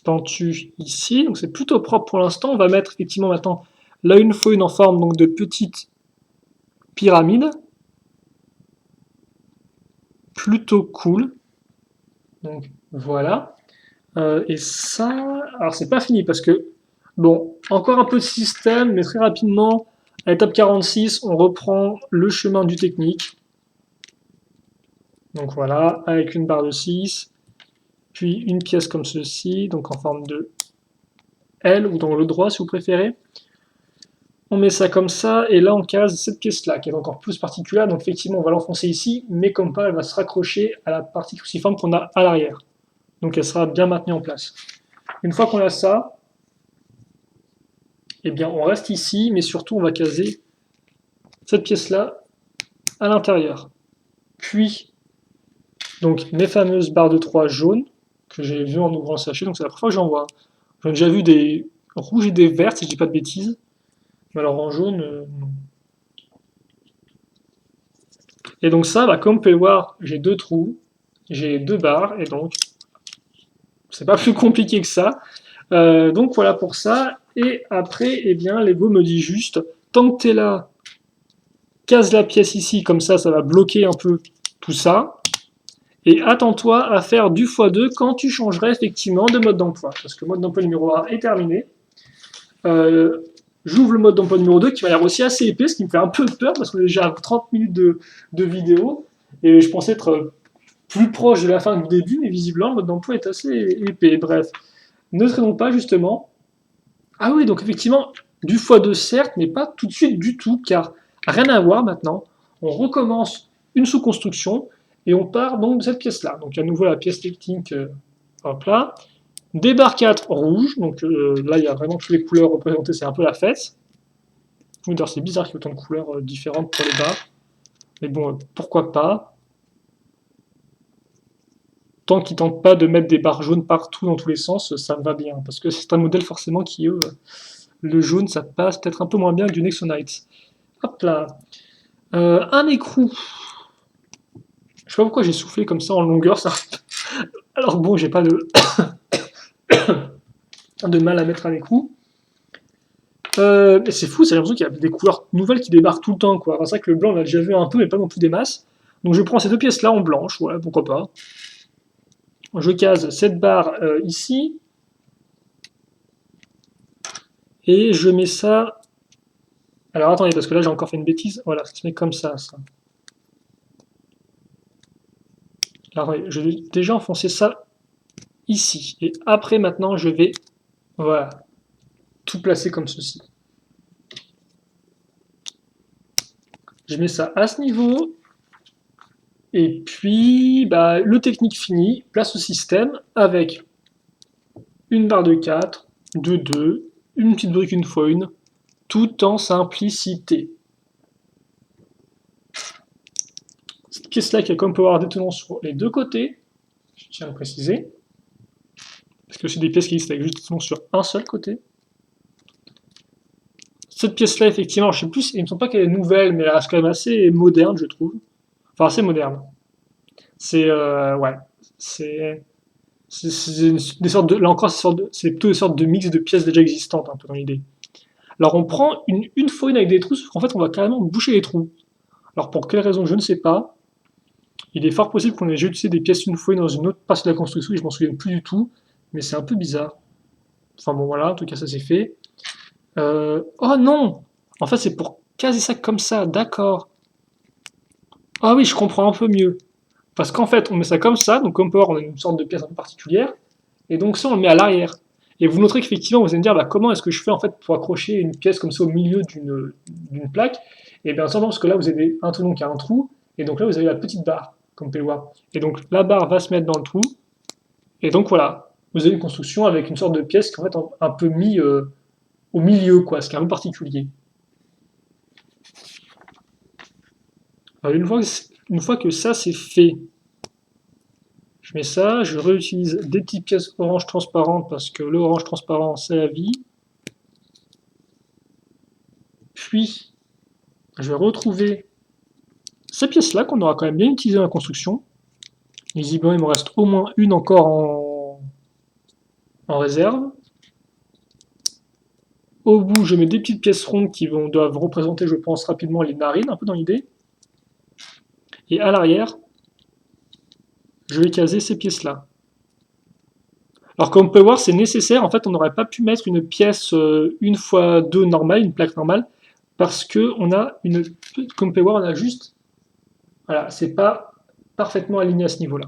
pentue ici, donc c'est plutôt propre pour l'instant. On va mettre effectivement maintenant là une feuille en forme donc de petite pyramide. Plutôt cool. Donc voilà. Et ça, alors c'est pas fini parce que, bon, encore un peu de système, mais très rapidement, à l'étape 46, on reprend le chemin du technique. Donc voilà, avec une barre de 6, puis une pièce comme ceci, donc en forme de L ou dans le droit si vous préférez. On met ça comme ça, et là on case cette pièce-là, qui est encore plus particulière, donc effectivement on va l'enfoncer ici, mais comme pas, elle va se raccrocher à la partie cruciforme qu'on a à l'arrière. Donc elle sera bien maintenue en place. Une fois qu'on a ça, eh bien on reste ici, mais surtout on va caser cette pièce-là à l'intérieur. Puis, donc mes fameuses barres de 3 jaunes, que j'ai vues en ouvrant le sachet, donc c'est la première fois que j'en vois. J'en ai déjà vu des rouges et des verts, si je dis pas de bêtises. Mais alors en jaune, non. Et donc ça, bah, comme vous pouvez le voir, j'ai 2 trous, j'ai 2 barres, et donc c'est pas plus compliqué que ça. Donc voilà pour ça. Et après, eh bien, Lego me dit juste, tant que tu es là, case la pièce ici, comme ça va bloquer un peu tout ça. Et attends-toi à faire du x2 quand tu changerais effectivement de mode d'emploi. Parce que le mode d'emploi numéro 1 est terminé. J'ouvre le mode d'emploi numéro 2 qui m'a l'air aussi assez épais, ce qui me fait un peu peur parce qu'on est déjà à 30 minutes de vidéo. Et je pensais être plus proche de la fin du début, mais visiblement le mode d'emploi est assez épais. Bref, ne traînons pas justement. Ah oui, donc effectivement, du x2 certes, mais pas tout de suite du tout, car rien à voir maintenant. On recommence une sous-construction et on part donc de cette pièce-là. Donc à nouveau la pièce technique, hop là. Des barres 4 rouges, donc là il y a vraiment toutes les couleurs représentées, c'est un peu la fête. Oui, d'ailleurs, c'est bizarre qu'il y ait autant de couleurs différentes pour les barres. Mais bon, pourquoi pas. Tant qu'ils tentent pas de mettre des barres jaunes partout dans tous les sens, ça me va bien. Parce que c'est un modèle forcément qui, eux, le jaune, ça passe peut-être un peu moins bien que du Nexonite. Hop là. Un écrou. Je sais pas pourquoi j'ai soufflé comme ça en longueur, ça. Alors bon, j'ai pas de mal à mettre un écrou. Mais c'est fou, c'est l'impression qu'il y a des couleurs nouvelles qui débarquent tout le temps, quoi. Enfin, c'est vrai que le blanc, on l'a déjà vu un peu, mais pas non plus des masses. Donc je prends ces deux pièces-là en blanche, ouais, pourquoi pas. Je case cette barre ici. Et je mets ça... Alors attendez, parce que là j'ai encore fait une bêtise. Voilà, ça se met comme ça. Alors je vais déjà enfoncer ça ici. Et après, maintenant, je vais... Voilà. Tout placer comme ceci. Je mets ça à ce niveau. Et puis, bah, le technique fini, place au système avec une barre de 4, de 2, une petite brique, une fois une, tout en simplicité. Cette pièce-là qui a comme pouvoir détenant sur les deux côtés, je tiens à le préciser, parce que c'est des pièces qui existent avec justement sur un seul côté. Cette pièce-là, effectivement, je sais plus, il me semble pas qu'elle est nouvelle, mais elle reste quand même assez moderne, je trouve. Enfin, assez moderne. C'est, ouais, c'est des sortes de, là encore, c'est plutôt des sortes de mix de pièces déjà existantes, un peu dans l'idée. Alors, on prend une fois une avec des trous, sauf qu'en fait, on va carrément boucher les trous. Alors, pour quelle raison, je ne sais pas. Il est fort possible qu'on ait déjà utilisé des pièces une fois dans une autre partie de la construction, et je m'en souviens plus du tout, mais c'est un peu bizarre. Enfin bon, voilà, en tout cas, ça c'est fait. Oh non! En fait, c'est pour caser ça comme ça, d'accord. Ah oui, je comprends un peu mieux. Parce qu'en fait, on met ça comme ça, donc comme peut voir, on a une sorte de pièce un peu particulière, et donc ça, on le met à l'arrière. Et vous noterez qu'effectivement, vous allez me dire, bah, comment est-ce que je fais en fait pour accrocher une pièce comme ça au milieu d'une plaque? Et bien simplement parce que là, vous avez un tenon qui a un trou, et donc là, vous avez la petite barre, comme vous pouvez le voir. Et donc la barre va se mettre dans le trou, et donc voilà, vous avez une construction avec une sorte de pièce qui est en fait un peu mis au milieu, quoi, ce qui est un peu particulier. Alors, une fois que ça c'est fait, je mets ça, je réutilise des petites pièces orange transparentes parce que le orange transparent c'est la vie. Puis je vais retrouver ces pièces-là qu'on aura quand même bien utilisées dans la construction. Visiblement il me reste au moins une encore en réserve. Au bout je mets des petites pièces rondes qui doivent représenter je pense rapidement les narines, un peu dans l'idée. Et à l'arrière, je vais caser ces pièces-là. Alors comme on peut voir, c'est nécessaire. En fait, on n'aurait pas pu mettre une pièce une fois deux normale, une plaque normale, parce que on a une, comme on peut voir, on a juste, voilà, c'est pas parfaitement aligné à ce niveau-là.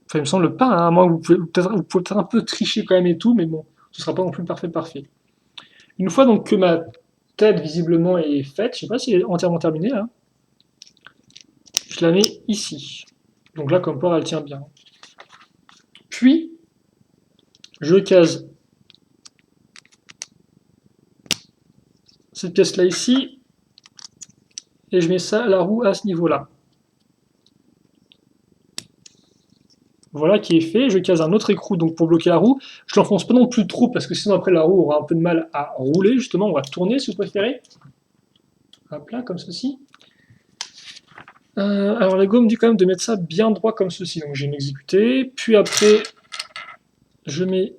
Enfin, il me semble pas, hein, à moins que vous pouvez peut-être un peu tricher quand même et tout, mais bon, ce sera pas non plus parfait. Une fois donc que ma tête visiblement est faite, je sais pas si elle est entièrement terminée là, je la mets ici. Donc là, comme port, elle tient bien. Puis, je case cette pièce-là ici, et je mets ça à la roue à ce niveau-là. Voilà qui est fait, je case un autre écrou donc pour bloquer la roue. Je l'enfonce pas non plus trop parce que sinon après la roue aura un peu de mal à rouler, justement, on va tourner si vous préférez. Hop là, comme ceci. Alors Lego me dit quand même de mettre ça bien droit comme ceci, donc je vais m'exécuter. Puis après, je mets...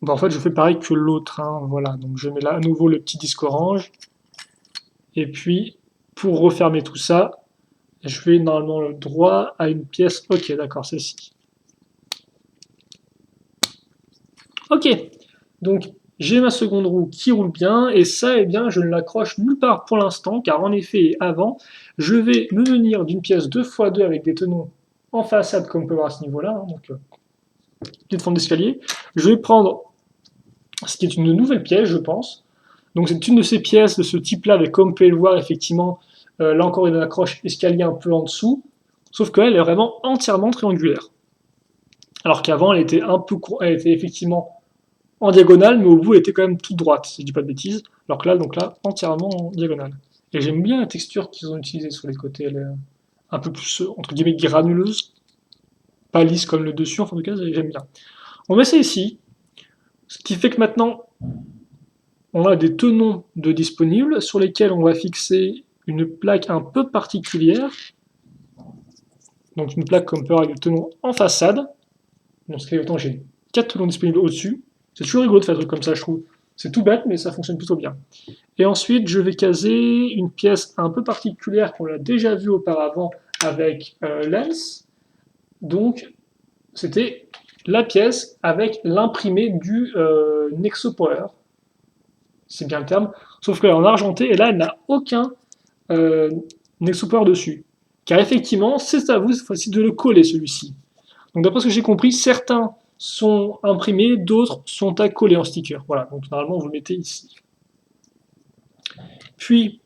Bon, en fait, je fais pareil que l'autre, hein, voilà. Donc je mets là à nouveau le petit disque orange. Et puis, pour refermer tout ça, je vais normalement le droit à une pièce. Ok, d'accord, celle-ci. Ok, donc j'ai ma seconde roue qui roule bien, et ça, eh bien, je ne l'accroche nulle part pour l'instant, car en effet, avant, je vais me munir d'une pièce 2x2 avec des tenons en façade, comme on peut voir à ce niveau-là, hein, donc petite forme d'escalier. Je vais prendre ce qui est une nouvelle pièce, je pense. Donc c'est une de ces pièces de ce type-là, avec, comme vous pouvez le voir, effectivement, là encore une accroche escalier un peu en dessous, sauf qu'elle est vraiment entièrement triangulaire. Alors qu'avant, elle était effectivement en diagonale, mais au bout, elle était quand même toute droite, si je dis pas de bêtises. Alors que là, donc là, entièrement en diagonale. Et j'aime bien la texture qu'ils ont utilisée sur les côtés, elle est un peu plus, entre guillemets, granuleuse, pas lisse comme le dessus, enfin, en tout cas, j'aime bien. On met ça ici, ce qui fait que maintenant, on a des tenons de disponibles sur lesquels on va fixer une plaque un peu particulière. Donc une plaque comme peut avoir des tenons en façade. Dans ce cas, autant j'ai 4 tenons disponibles au-dessus. C'est toujours rigolo de faire un truc comme ça, je trouve. C'est tout bête, mais ça fonctionne plutôt bien. Et ensuite, je vais caser une pièce un peu particulière qu'on a déjà vue auparavant avec Lens. Donc, c'était la pièce avec l'imprimé du Nexo Power. C'est bien le terme. Sauf qu'elle est en argenté, et là, elle n'a aucun Nexo Power dessus. Car effectivement, c'est à vous cette fois-ci de le coller, celui-ci. Donc d'après ce que j'ai compris, certains sont imprimés, d'autres sont à coller en sticker. Voilà, donc normalement vous le mettez ici. Puis,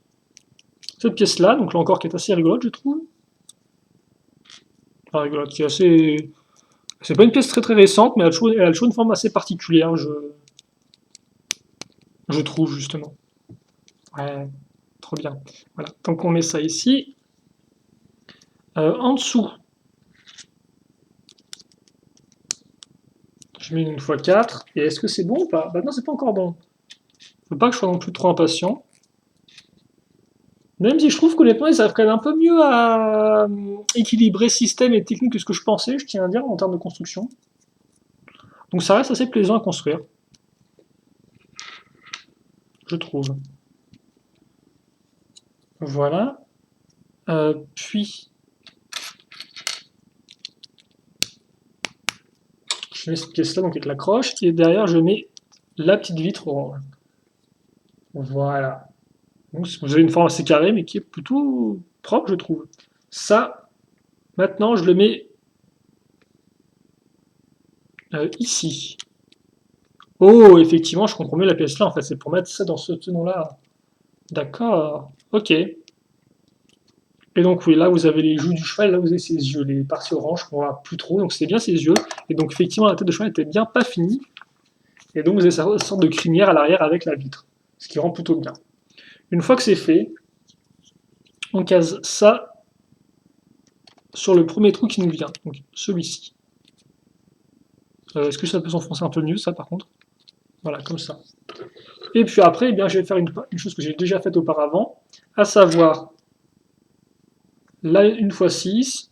cette pièce-là, donc là encore qui est assez rigolote, je trouve. Enfin, rigolote, qui est assez... C'est pas une pièce très très récente, mais elle a toujours une forme assez particulière, je trouve justement. Ouais, trop bien. Voilà, donc on met ça ici. En dessous, je mets une x4, et est-ce que c'est bon ou pas? Bah non, c'est pas encore bon. Faut pas que je sois non plus trop impatient. Même si je trouve qu'honnêtement, ils arrivent quand même un peu mieux à équilibrer système et technique que ce que je pensais, je tiens à dire, en termes de construction. Donc ça reste assez plaisant à construire, je trouve. Voilà. Puis, je mets cette pièce-là, donc avec la croche, et derrière, je mets la petite vitre orange. Voilà. Donc vous avez une forme assez carrée, mais qui est plutôt propre, je trouve. Ça, maintenant, je le mets ici. Oh, effectivement, je comprends mieux la pièce là, en fait, c'est pour mettre ça dans ce tenon-là. D'accord, ok. Et donc oui, là vous avez les joues du cheval, là vous avez ses yeux, les parties oranges qu'on voit plus trop, donc c'est bien ses yeux. Et donc effectivement la tête de cheval était bien pas finie, et donc vous avez cette sorte de crinière à l'arrière avec la vitre, ce qui rend plutôt bien. Une fois que c'est fait, on case ça sur le premier trou qui nous vient, donc celui-ci. Est-ce que ça peut s'enfoncer un peu mieux ça par contre? Voilà, comme ça. Et puis après, eh bien, je vais faire une chose que j'ai déjà faite auparavant, à savoir là une fois 6.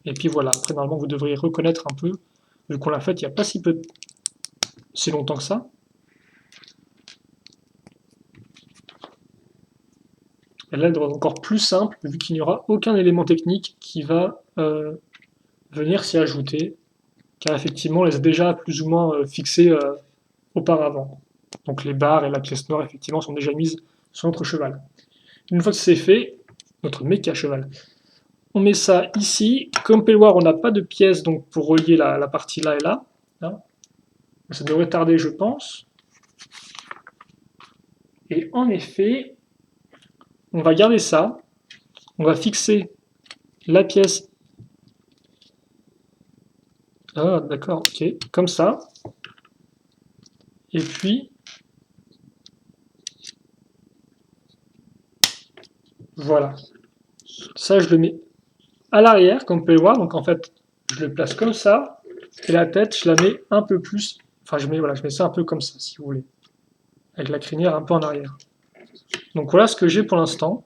Et puis voilà, après normalement vous devriez reconnaître un peu, vu qu'on l'a fait il n'y a pas si longtemps que ça. Et là elle doit être encore plus simple, vu qu'il n'y aura aucun élément technique qui va venir s'y ajouter, car effectivement on les a déjà plus ou moins fixés auparavant. Donc les barres et la pièce noire effectivement sont déjà mises sur notre cheval. Une fois que c'est fait, notre méca cheval, on met ça ici. Comme vous pouvez le voir, on n'a pas de pièce donc pour relier la partie là et là. Hein. Ça devrait tarder, je pense. Et en effet, on va garder ça. On va fixer la pièce. Ah, d'accord, ok. Comme ça. Et puis, voilà. Ça, je le mets à l'arrière, comme vous pouvez le voir. Donc en fait, je le place comme ça. Et la tête, je la mets un peu plus. Enfin, voilà, je mets ça un peu comme ça, si vous voulez. Avec la crinière un peu en arrière. Donc voilà ce que j'ai pour l'instant.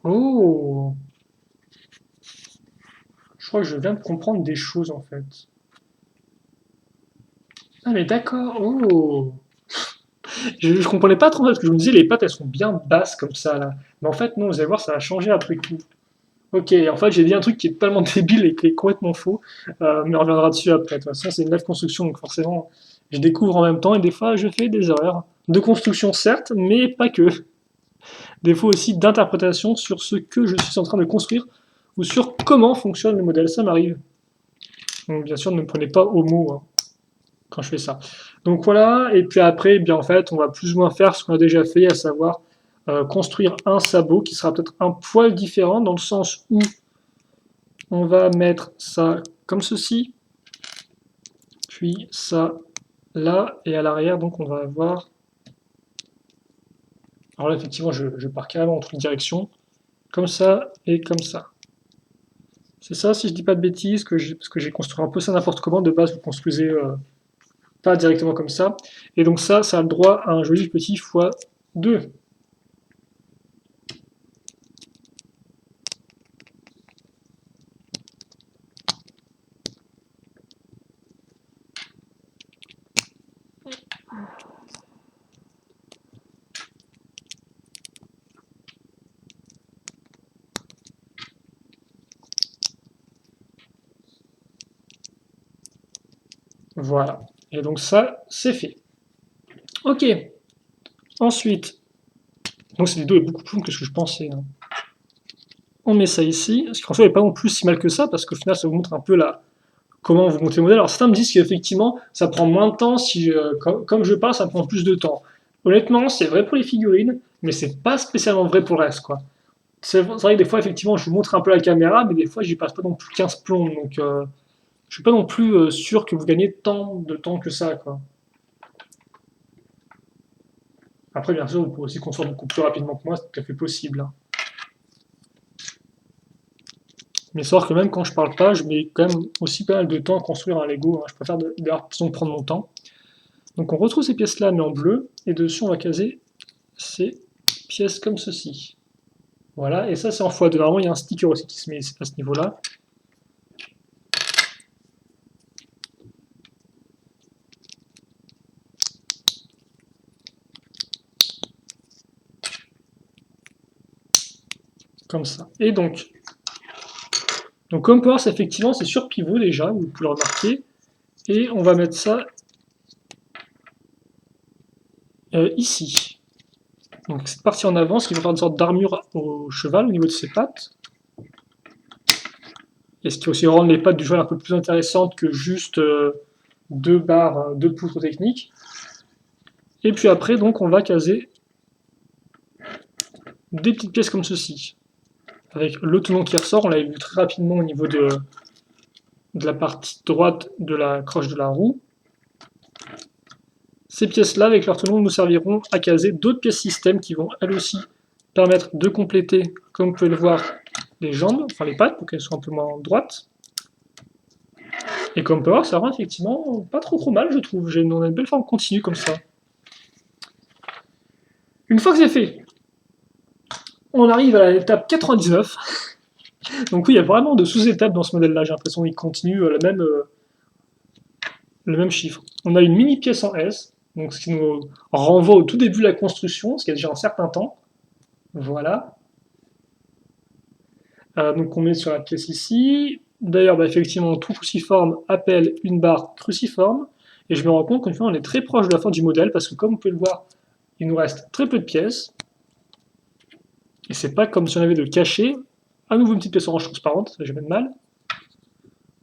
Oh, je crois que je viens de comprendre des choses en fait. Ah mais d'accord, oh. Je comprenais pas trop parce que je me disais les pattes elles sont bien basses comme ça là. Mais en fait non, vous allez voir ça a changé après coup. Ok, en fait j'ai dit un truc qui est totalement débile et qui est complètement faux, mais on reviendra dessus après. De toute façon c'est une live construction donc forcément je découvre en même temps et des fois je fais des erreurs. De construction certes, mais pas que. Des fois aussi d'interprétation sur ce que je suis en train de construire ou sur comment fonctionne le modèle, ça m'arrive. Donc bien sûr ne me prenez pas au mot hein, quand je fais ça. Donc voilà, et puis après, eh bien en fait, on va plus ou moins faire ce qu'on a déjà fait, à savoir construire un sabot qui sera peut-être un poil différent dans le sens où on va mettre ça comme ceci, puis ça là, et à l'arrière, donc on va avoir... Alors là, effectivement, je pars carrément entre une direction, comme ça et comme ça. C'est ça, si je dis pas de bêtises, parce que j'ai construit un peu ça n'importe comment. De base, vous construisez pas directement comme ça. Et donc ça a le droit à un joli petit x2. Voilà. Et donc ça, c'est fait. Ok. Ensuite, donc cette vidéo est beaucoup plus longue que ce que je pensais, hein. On met ça ici. Ce qui en fait n'est pas non plus si mal que ça, parce qu'au final, ça vous montre un peu comment vous montez le modèle. Alors certains me disent qu'effectivement, ça prend moins de temps, si comme je parle, ça prend plus de temps. Honnêtement, c'est vrai pour les figurines, mais c'est pas spécialement vrai pour le reste, quoi. C'est vrai que des fois, effectivement, je vous montre un peu la caméra, mais des fois, j'y passe pas non plus 15 plombs, donc je suis pas non plus sûr que vous gagnez tant de temps que ça, quoi. Après, bien sûr, vous pouvez aussi construire beaucoup plus rapidement que moi, c'est tout à fait possible, hein. Mais savoir que même quand je parle pas, je mets quand même aussi pas mal de temps à construire un Lego, hein. Je préfère d'ailleurs prendre mon temps. Donc on retrouve ces pièces-là, mais en bleu, et dessus on va caser ces pièces comme ceci. Voilà, et ça c'est en x2. Normalement il y a un sticker aussi qui se met à ce niveau-là. Comme ça. Et donc Compass, effectivement, c'est sur pivot déjà, vous pouvez le remarquer. Et on va mettre ça ici. Donc cette partie en avant, ce qui va faire une sorte d'armure au cheval au niveau de ses pattes. Et ce qui aussi rend les pattes du cheval un peu plus intéressantes que juste deux barres, deux poutres techniques. Et puis après, donc, on va caser des petites pièces comme ceci. Avec le tenon qui ressort, on l'avait vu très rapidement au niveau de la partie droite de la croche de la roue. Ces pièces-là, avec leur tenon, nous serviront à caser d'autres pièces système qui vont, elles aussi, permettre de compléter, comme vous pouvez le voir, les jambes, enfin les pattes, pour qu'elles soient un peu moins droites. Et comme peut voir, ça rend effectivement pas trop mal, je trouve. On a une belle forme continue comme ça. Une fois que c'est fait, on arrive à l'étape 99. Donc oui, il y a vraiment de sous-étapes dans ce modèle-là. J'ai l'impression qu'il continue le même chiffre. On a une mini pièce en S, donc ce qui nous renvoie au tout début de la construction, ce qui a déjà un certain temps. Voilà. Donc on met sur la pièce ici. D'ailleurs, bah, effectivement, tout cruciforme appelle une barre cruciforme. Et je me rends compte qu'une fois, on est très proche de la fin du modèle, parce que comme vous pouvez le voir, il nous reste très peu de pièces. Et c'est pas comme si on avait de cacher. À nouveau une petite pièce orange transparente, ça n'a jamais de mal.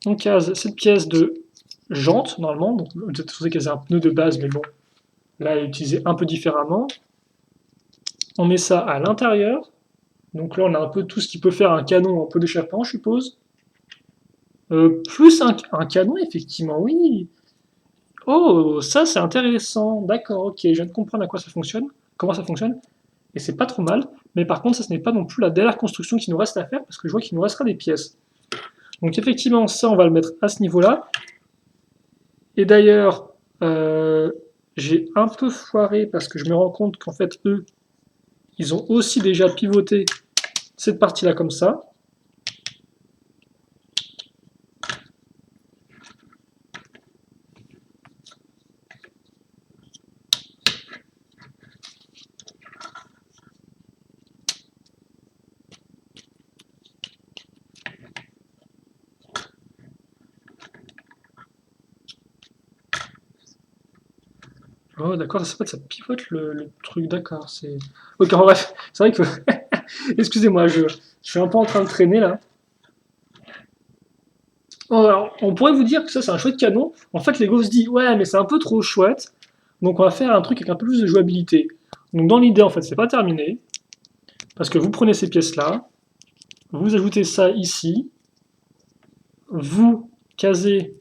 On case cette pièce de jante, normalement. Donc vous êtes supposé caser un pneu de base, mais bon, là, elle est utilisée un peu différemment. On met ça à l'intérieur. Donc là, on a un peu tout ce qui peut faire un canon, un peu d'échappement, je suppose. Plus un canon, effectivement, oui. Oh, ça c'est intéressant. D'accord, ok, je viens de comprendre à quoi ça fonctionne, comment ça fonctionne. Et c'est pas trop mal. Mais par contre, ça ce n'est pas non plus la dernière construction qui nous reste à faire, parce que je vois qu'il nous restera des pièces. Donc effectivement, ça on va le mettre à ce niveau-là. Et d'ailleurs, j'ai un peu foiré parce que je me rends compte qu'en fait, eux, ils ont aussi déjà pivoté cette partie-là comme ça. Oh d'accord, ça pivote le truc, d'accord. C'est. Ok, en bref, c'est vrai que. Excusez-moi, je suis un peu en train de traîner là. Oh, alors, on pourrait vous dire que ça c'est un chouette canon. En fait, Lego se dit ouais, mais c'est un peu trop chouette. Donc on va faire un truc avec un peu plus de jouabilité. Donc dans l'idée, en fait, c'est pas terminé. Parce que vous prenez ces pièces-là, vous ajoutez ça ici, vous casez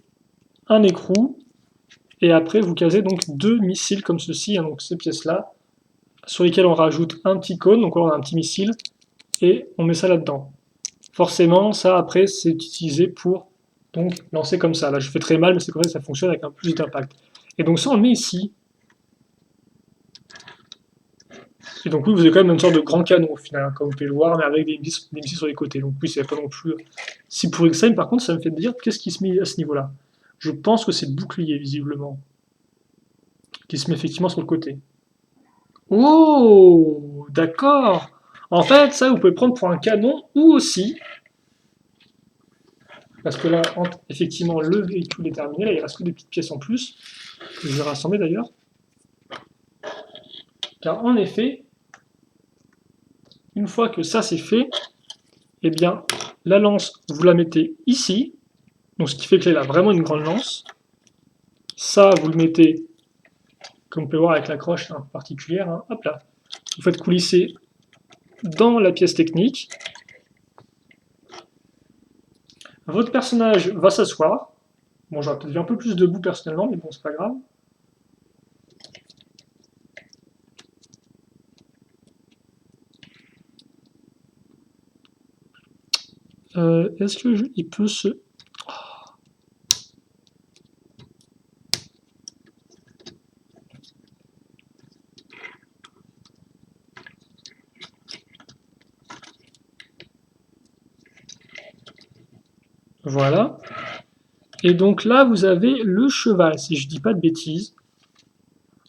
un écrou, et après vous casez donc 2 missiles comme ceci, hein, donc ces pièces-là, sur lesquelles on rajoute un petit cône, donc on a un petit missile, et on met ça là-dedans. Forcément, ça après c'est utilisé pour donc lancer comme ça. Là je fais très mal, mais c'est comme ça que ça fonctionne avec un plus d'impact. Et donc ça on le met ici. Et donc oui, vous avez quand même une sorte de grand canon au final, hein, comme vous pouvez le voir, mais avec des missiles sur les côtés. Donc oui, c'est pas non plus si pourri que ça, mais par contre ça me fait dire qu'est-ce qui se met à ce niveau-là. Je pense que c'est le bouclier visiblement, qui se met effectivement sur le côté. Oh, d'accord. En fait, ça, vous pouvez prendre pour un canon ou aussi, parce que là, effectivement, le véhicule est terminé. Là, il reste que des petites pièces en plus, que je vais rassembler d'ailleurs. Car en effet, une fois que ça c'est fait, eh bien, la lance, vous la mettez ici. Donc, ce qui fait que là, il a vraiment une grande lance. Ça, vous le mettez, comme vous pouvez voir avec la croche particulière, hein, hop là. Vous faites coulisser dans la pièce technique. Votre personnage va s'asseoir. Bon, j'aurais peut-être vu un peu plus debout personnellement, mais bon, c'est pas grave. Est-ce qu'il peut se... Voilà. Et donc là, vous avez le cheval, si je dis pas de bêtises.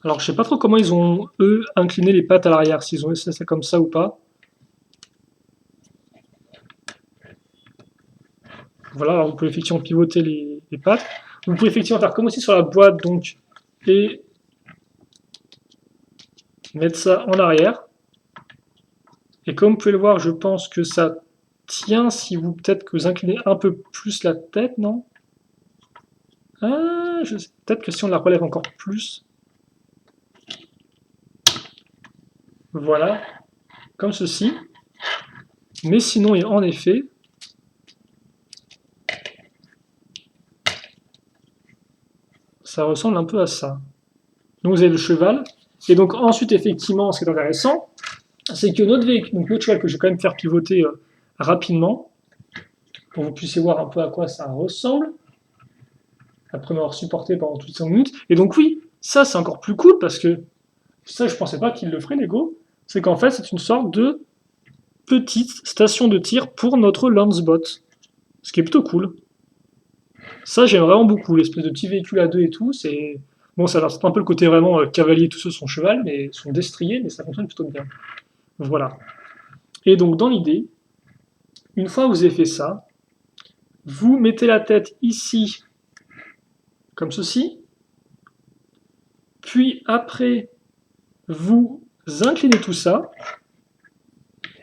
Alors, je sais pas trop comment ils ont, eux, incliné les pattes à l'arrière, s'ils ont laissé ça comme ça ou pas. Voilà, alors vous pouvez effectivement pivoter les pattes. Vous pouvez effectivement faire comme aussi sur la boîte, donc, et mettre ça en arrière. Et comme vous pouvez le voir, je pense que ça tient si vous, peut-être que vous inclinez un peu plus la tête, non? Ah, peut-être que si on la relève encore plus. Voilà, comme ceci. Mais sinon, et en effet, ça ressemble un peu à ça. Donc vous avez le cheval. Et donc ensuite, effectivement, ce qui est intéressant, c'est que notre véhicule, donc notre cheval que je vais quand même faire pivoter rapidement, pour que vous puissiez voir un peu à quoi ça ressemble, après m'avoir supporté pendant toutes ces minutes. Et donc oui, ça c'est encore plus cool parce que ça je pensais pas qu'il le ferait Lego, c'est qu'en fait c'est une sorte de petite station de tir pour notre Lancebot, ce qui est plutôt cool. Ça j'aime vraiment beaucoup, l'espèce de petit véhicule à deux et tout, c'est... Bon, ça a un peu le côté vraiment cavalier tout seul son cheval, mais son destrier, mais ça fonctionne plutôt bien. Voilà. Et donc dans l'idée, une fois que vous avez fait ça, vous mettez la tête ici, comme ceci, puis après, vous inclinez tout ça,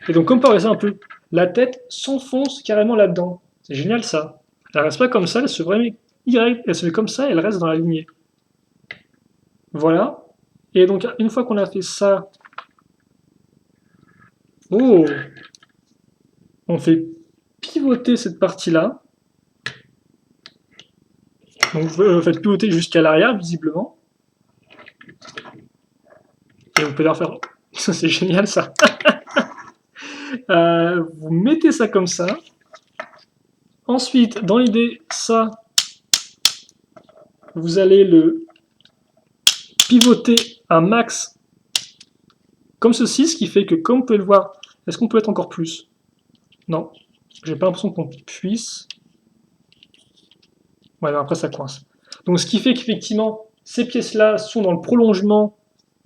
et donc comme par exemple un peu, la tête s'enfonce carrément là-dedans. C'est génial ça. Elle reste pas comme ça, elle se met vraiment direct, elle se met comme ça, et elle reste dans la lignée. Voilà. Et donc une fois qu'on a fait ça, oh, on fait pivoter cette partie-là. Donc vous faites pivoter jusqu'à l'arrière, visiblement. Et vous pouvez leur faire... Ça c'est génial ça. Vous mettez ça comme ça. Ensuite, dans l'idée, ça, vous allez le pivoter un max comme ceci, ce qui fait que, comme vous pouvez le voir, est-ce qu'on peut être encore plus? Non, j'ai pas l'impression qu'on puisse. Ouais, non, après ça coince. Donc ce qui fait qu'effectivement, ces pièces-là sont dans le prolongement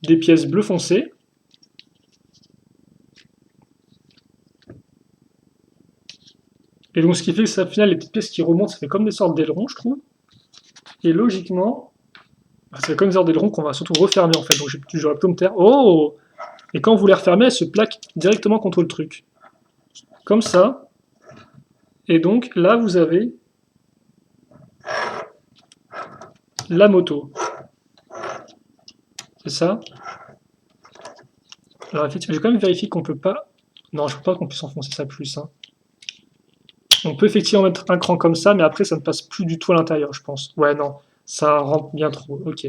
des pièces bleu foncé. Et donc ce qui fait que ça, au final, les petites pièces qui remontent, ça fait comme des sortes d'ailerons, je trouve. Et logiquement, ça fait comme des sortes d'ailerons qu'on va surtout refermer en fait. Donc j'aurais plutôt me taire. Oh! Et quand vous les refermez, elles se plaquent directement contre le truc. Comme ça. Et donc là, vous avez la moto. C'est ça. Alors effectivement, j'ai quand même vérifié qu'on peut pas Non, je ne crois pas qu'on puisse enfoncer ça plus, hein. On peut effectivement mettre un cran comme ça, mais après, ça ne passe plus du tout à l'intérieur, je pense. Ouais, non, ça rentre bien trop. Ok.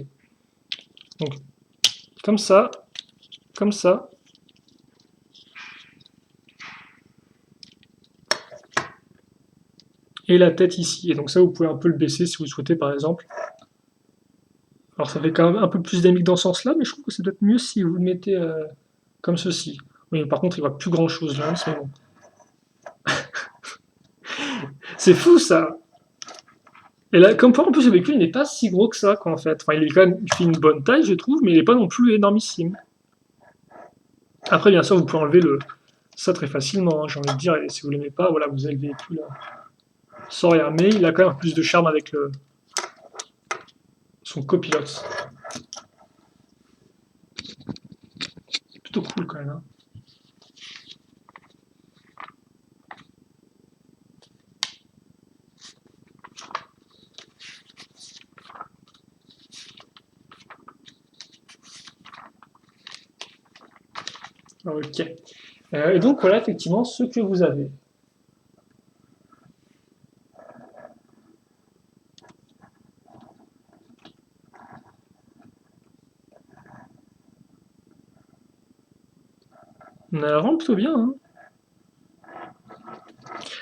Donc, comme ça, comme ça. Et la tête ici. Et donc ça, vous pouvez un peu le baisser si vous souhaitez, par exemple. Alors, ça fait quand même un peu plus dynamique dans ce sens-là, mais je trouve que c'est peut-être mieux si vous le mettez comme ceci. Oui, mais par contre, il ne voit plus grand-chose là, mais bon. C'est fou, ça. Et là, comme quoi, en plus, le véhicule n'est pas si gros que ça, quoi, en fait. Enfin, il est quand même, il fait une bonne taille, je trouve, mais il n'est pas non plus énormissime. Après, bien sûr, vous pouvez enlever ça très facilement, hein, j'ai envie de dire, et si vous l'aimez pas, voilà, vous avez le véhicule sans rien. Mais il a quand même plus de charme avec son copilote. Plutôt cool, quand même, hein. Ok. Et donc, voilà, effectivement, ce que vous avez. On a vraiment plutôt bien, hein.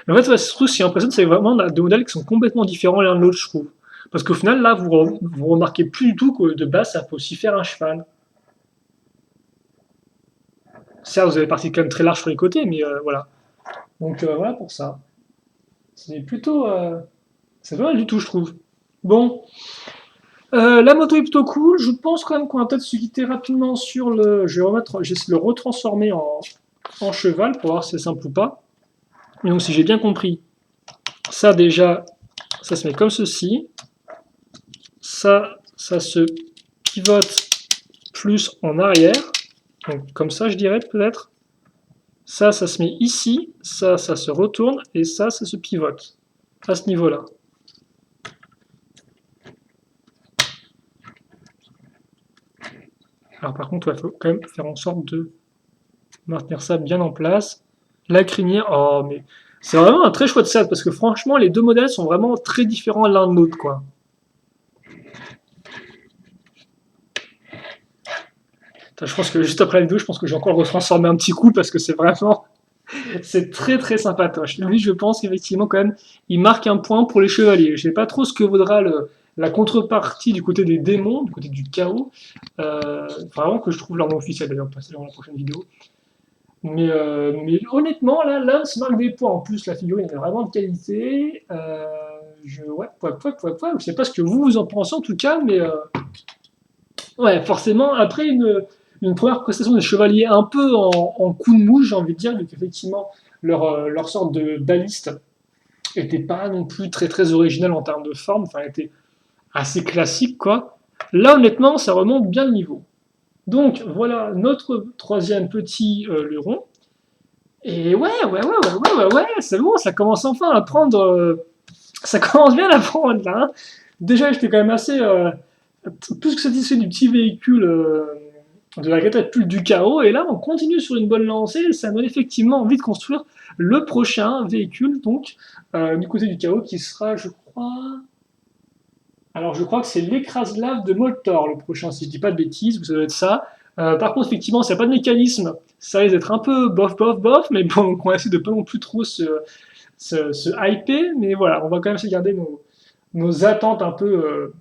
En fait, ouais, ce truc, ce qui impressionne, c'est vraiment deux modèles qui sont complètement différents l'un de l'autre, je trouve. Parce qu'au final, là, vous remarquez plus du tout que de base, ça peut aussi faire un cheval. Certes, vous avez partie quand même très large sur les côtés, mais voilà. Donc voilà pour ça. C'est plutôt. C'est pas mal du tout, je trouve. Bon. La moto est plutôt cool. Je pense quand même qu'on va peut-être se quitter rapidement sur le. Je vais essayer de le retransformer en cheval pour voir si c'est simple ou pas. Et donc, si j'ai bien compris, ça déjà, ça se met comme ceci. Ça se pivote plus en arrière. Donc, comme ça, je dirais peut-être. Ça se met ici. Ça se retourne. Et ça se pivote. À ce niveau-là. Alors, par contre, il faut quand même faire en sorte de maintenir ça bien en place. La crinière, oh, mais c'est vraiment un très chouette set parce que franchement, les deux modèles sont vraiment très différents l'un de l'autre, quoi. Je pense que juste après la vidéo, je pense que j'ai encore le retransformer un petit coup parce que c'est vraiment, c'est très très sympatoche. Lui, je pense qu'effectivement, quand même, il marque un point pour les chevaliers. Je sais pas trop ce que vaudra la contrepartie du côté des démons, du côté du chaos. Vraiment que je trouve leur nom officiel d'ailleurs, passer dans la prochaine vidéo. Mais honnêtement, là, Lance marque des points. En plus, la figurine est vraiment de qualité. Ouais, je sais pas ce que vous en pensez en tout cas, mais ouais, forcément, après une première prestation des chevaliers un peu en coup de mouche, j'ai envie de dire, vu qu'effectivement, leur sorte de baliste était pas non plus très très originale en termes de forme, enfin, elle était assez classique, quoi. Là, honnêtement, ça remonte bien le niveau. Donc, voilà notre troisième petit luron. Et ouais, c'est bon, ça commence enfin à prendre. Ça commence bien à prendre là, hein. Déjà, j'étais quand même assez plus que satisfait du petit véhicule de la catapulte du chaos, et là, on continue sur une bonne lancée. Ça donne effectivement envie de construire le prochain véhicule, donc du côté du chaos, qui sera, je crois. Alors, je crois que c'est l'écrase-lave de Moltor, le prochain, si je dis pas de bêtises, ça doit être ça. Par contre, effectivement, s'il n'y a pas de mécanisme, ça risque d'être un peu bof, mais bon, on va essayer de pas non plus trop se hyper, mais voilà, on va quand même essayer de garder nos attentes un peu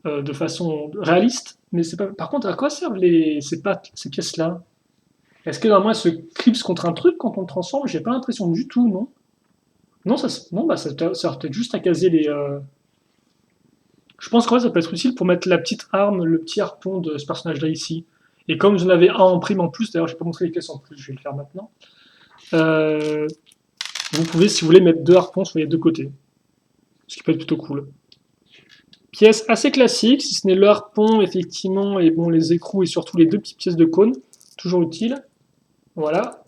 de façon réaliste. Mais c'est pas. Par contre, à quoi servent ces pièces-là? Est-ce que normalement elles se clipsent contre un truc quand on le transforme? J'ai pas l'impression du tout, non? Non, non, bah ça sert peut-être juste à caser les. Je pense qu'en fait, ça peut être utile pour mettre la petite arme, le petit harpon de ce personnage-là ici. Et comme j'en avais un en prime en plus, d'ailleurs, je n'ai pas montré les pièces en plus, je vais le faire maintenant. Euh, Vous pouvez, si vous voulez, mettre deux harpons sur les deux côtés. Ce qui peut être plutôt cool. Pièce assez classique, si ce n'est le harpon, effectivement, et bon, les écrous et surtout les deux petites pièces de cône. Toujours utile. Voilà.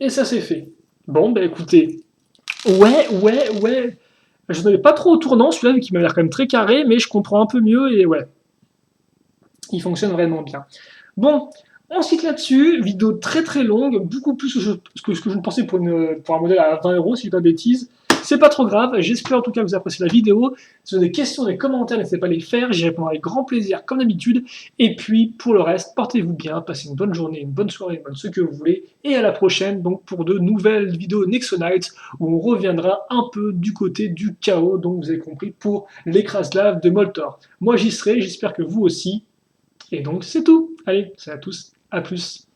Et ça, c'est fait. Bon, bah écoutez. Ouais. Je n'avais pas trop au tournant, celui-là, vu qu'il m'a l'air quand même très carré, mais je comprends un peu mieux et ouais. Il fonctionne vraiment bien. Bon, On se quitte là-dessus, vidéo très très longue, beaucoup plus que ce que je ne pensais pour un modèle à 20 euros, si je dis pas de bêtises. C'est pas trop grave, j'espère en tout cas que vous appréciez la vidéo. Si vous avez des questions dans les commentaires, n'hésitez pas à les faire, j'y répondrai avec grand plaisir comme d'habitude. Et puis pour le reste, portez-vous bien, passez une bonne journée, une bonne soirée, une bonne ce que vous voulez. Et à la prochaine donc pour de nouvelles vidéos Nexonites où on reviendra un peu du côté du chaos, donc vous avez compris, pour l'écrase-lave de Moltor. Moi j'y serai, j'espère que vous aussi. Et donc c'est tout. Allez, c'est à tous, à plus.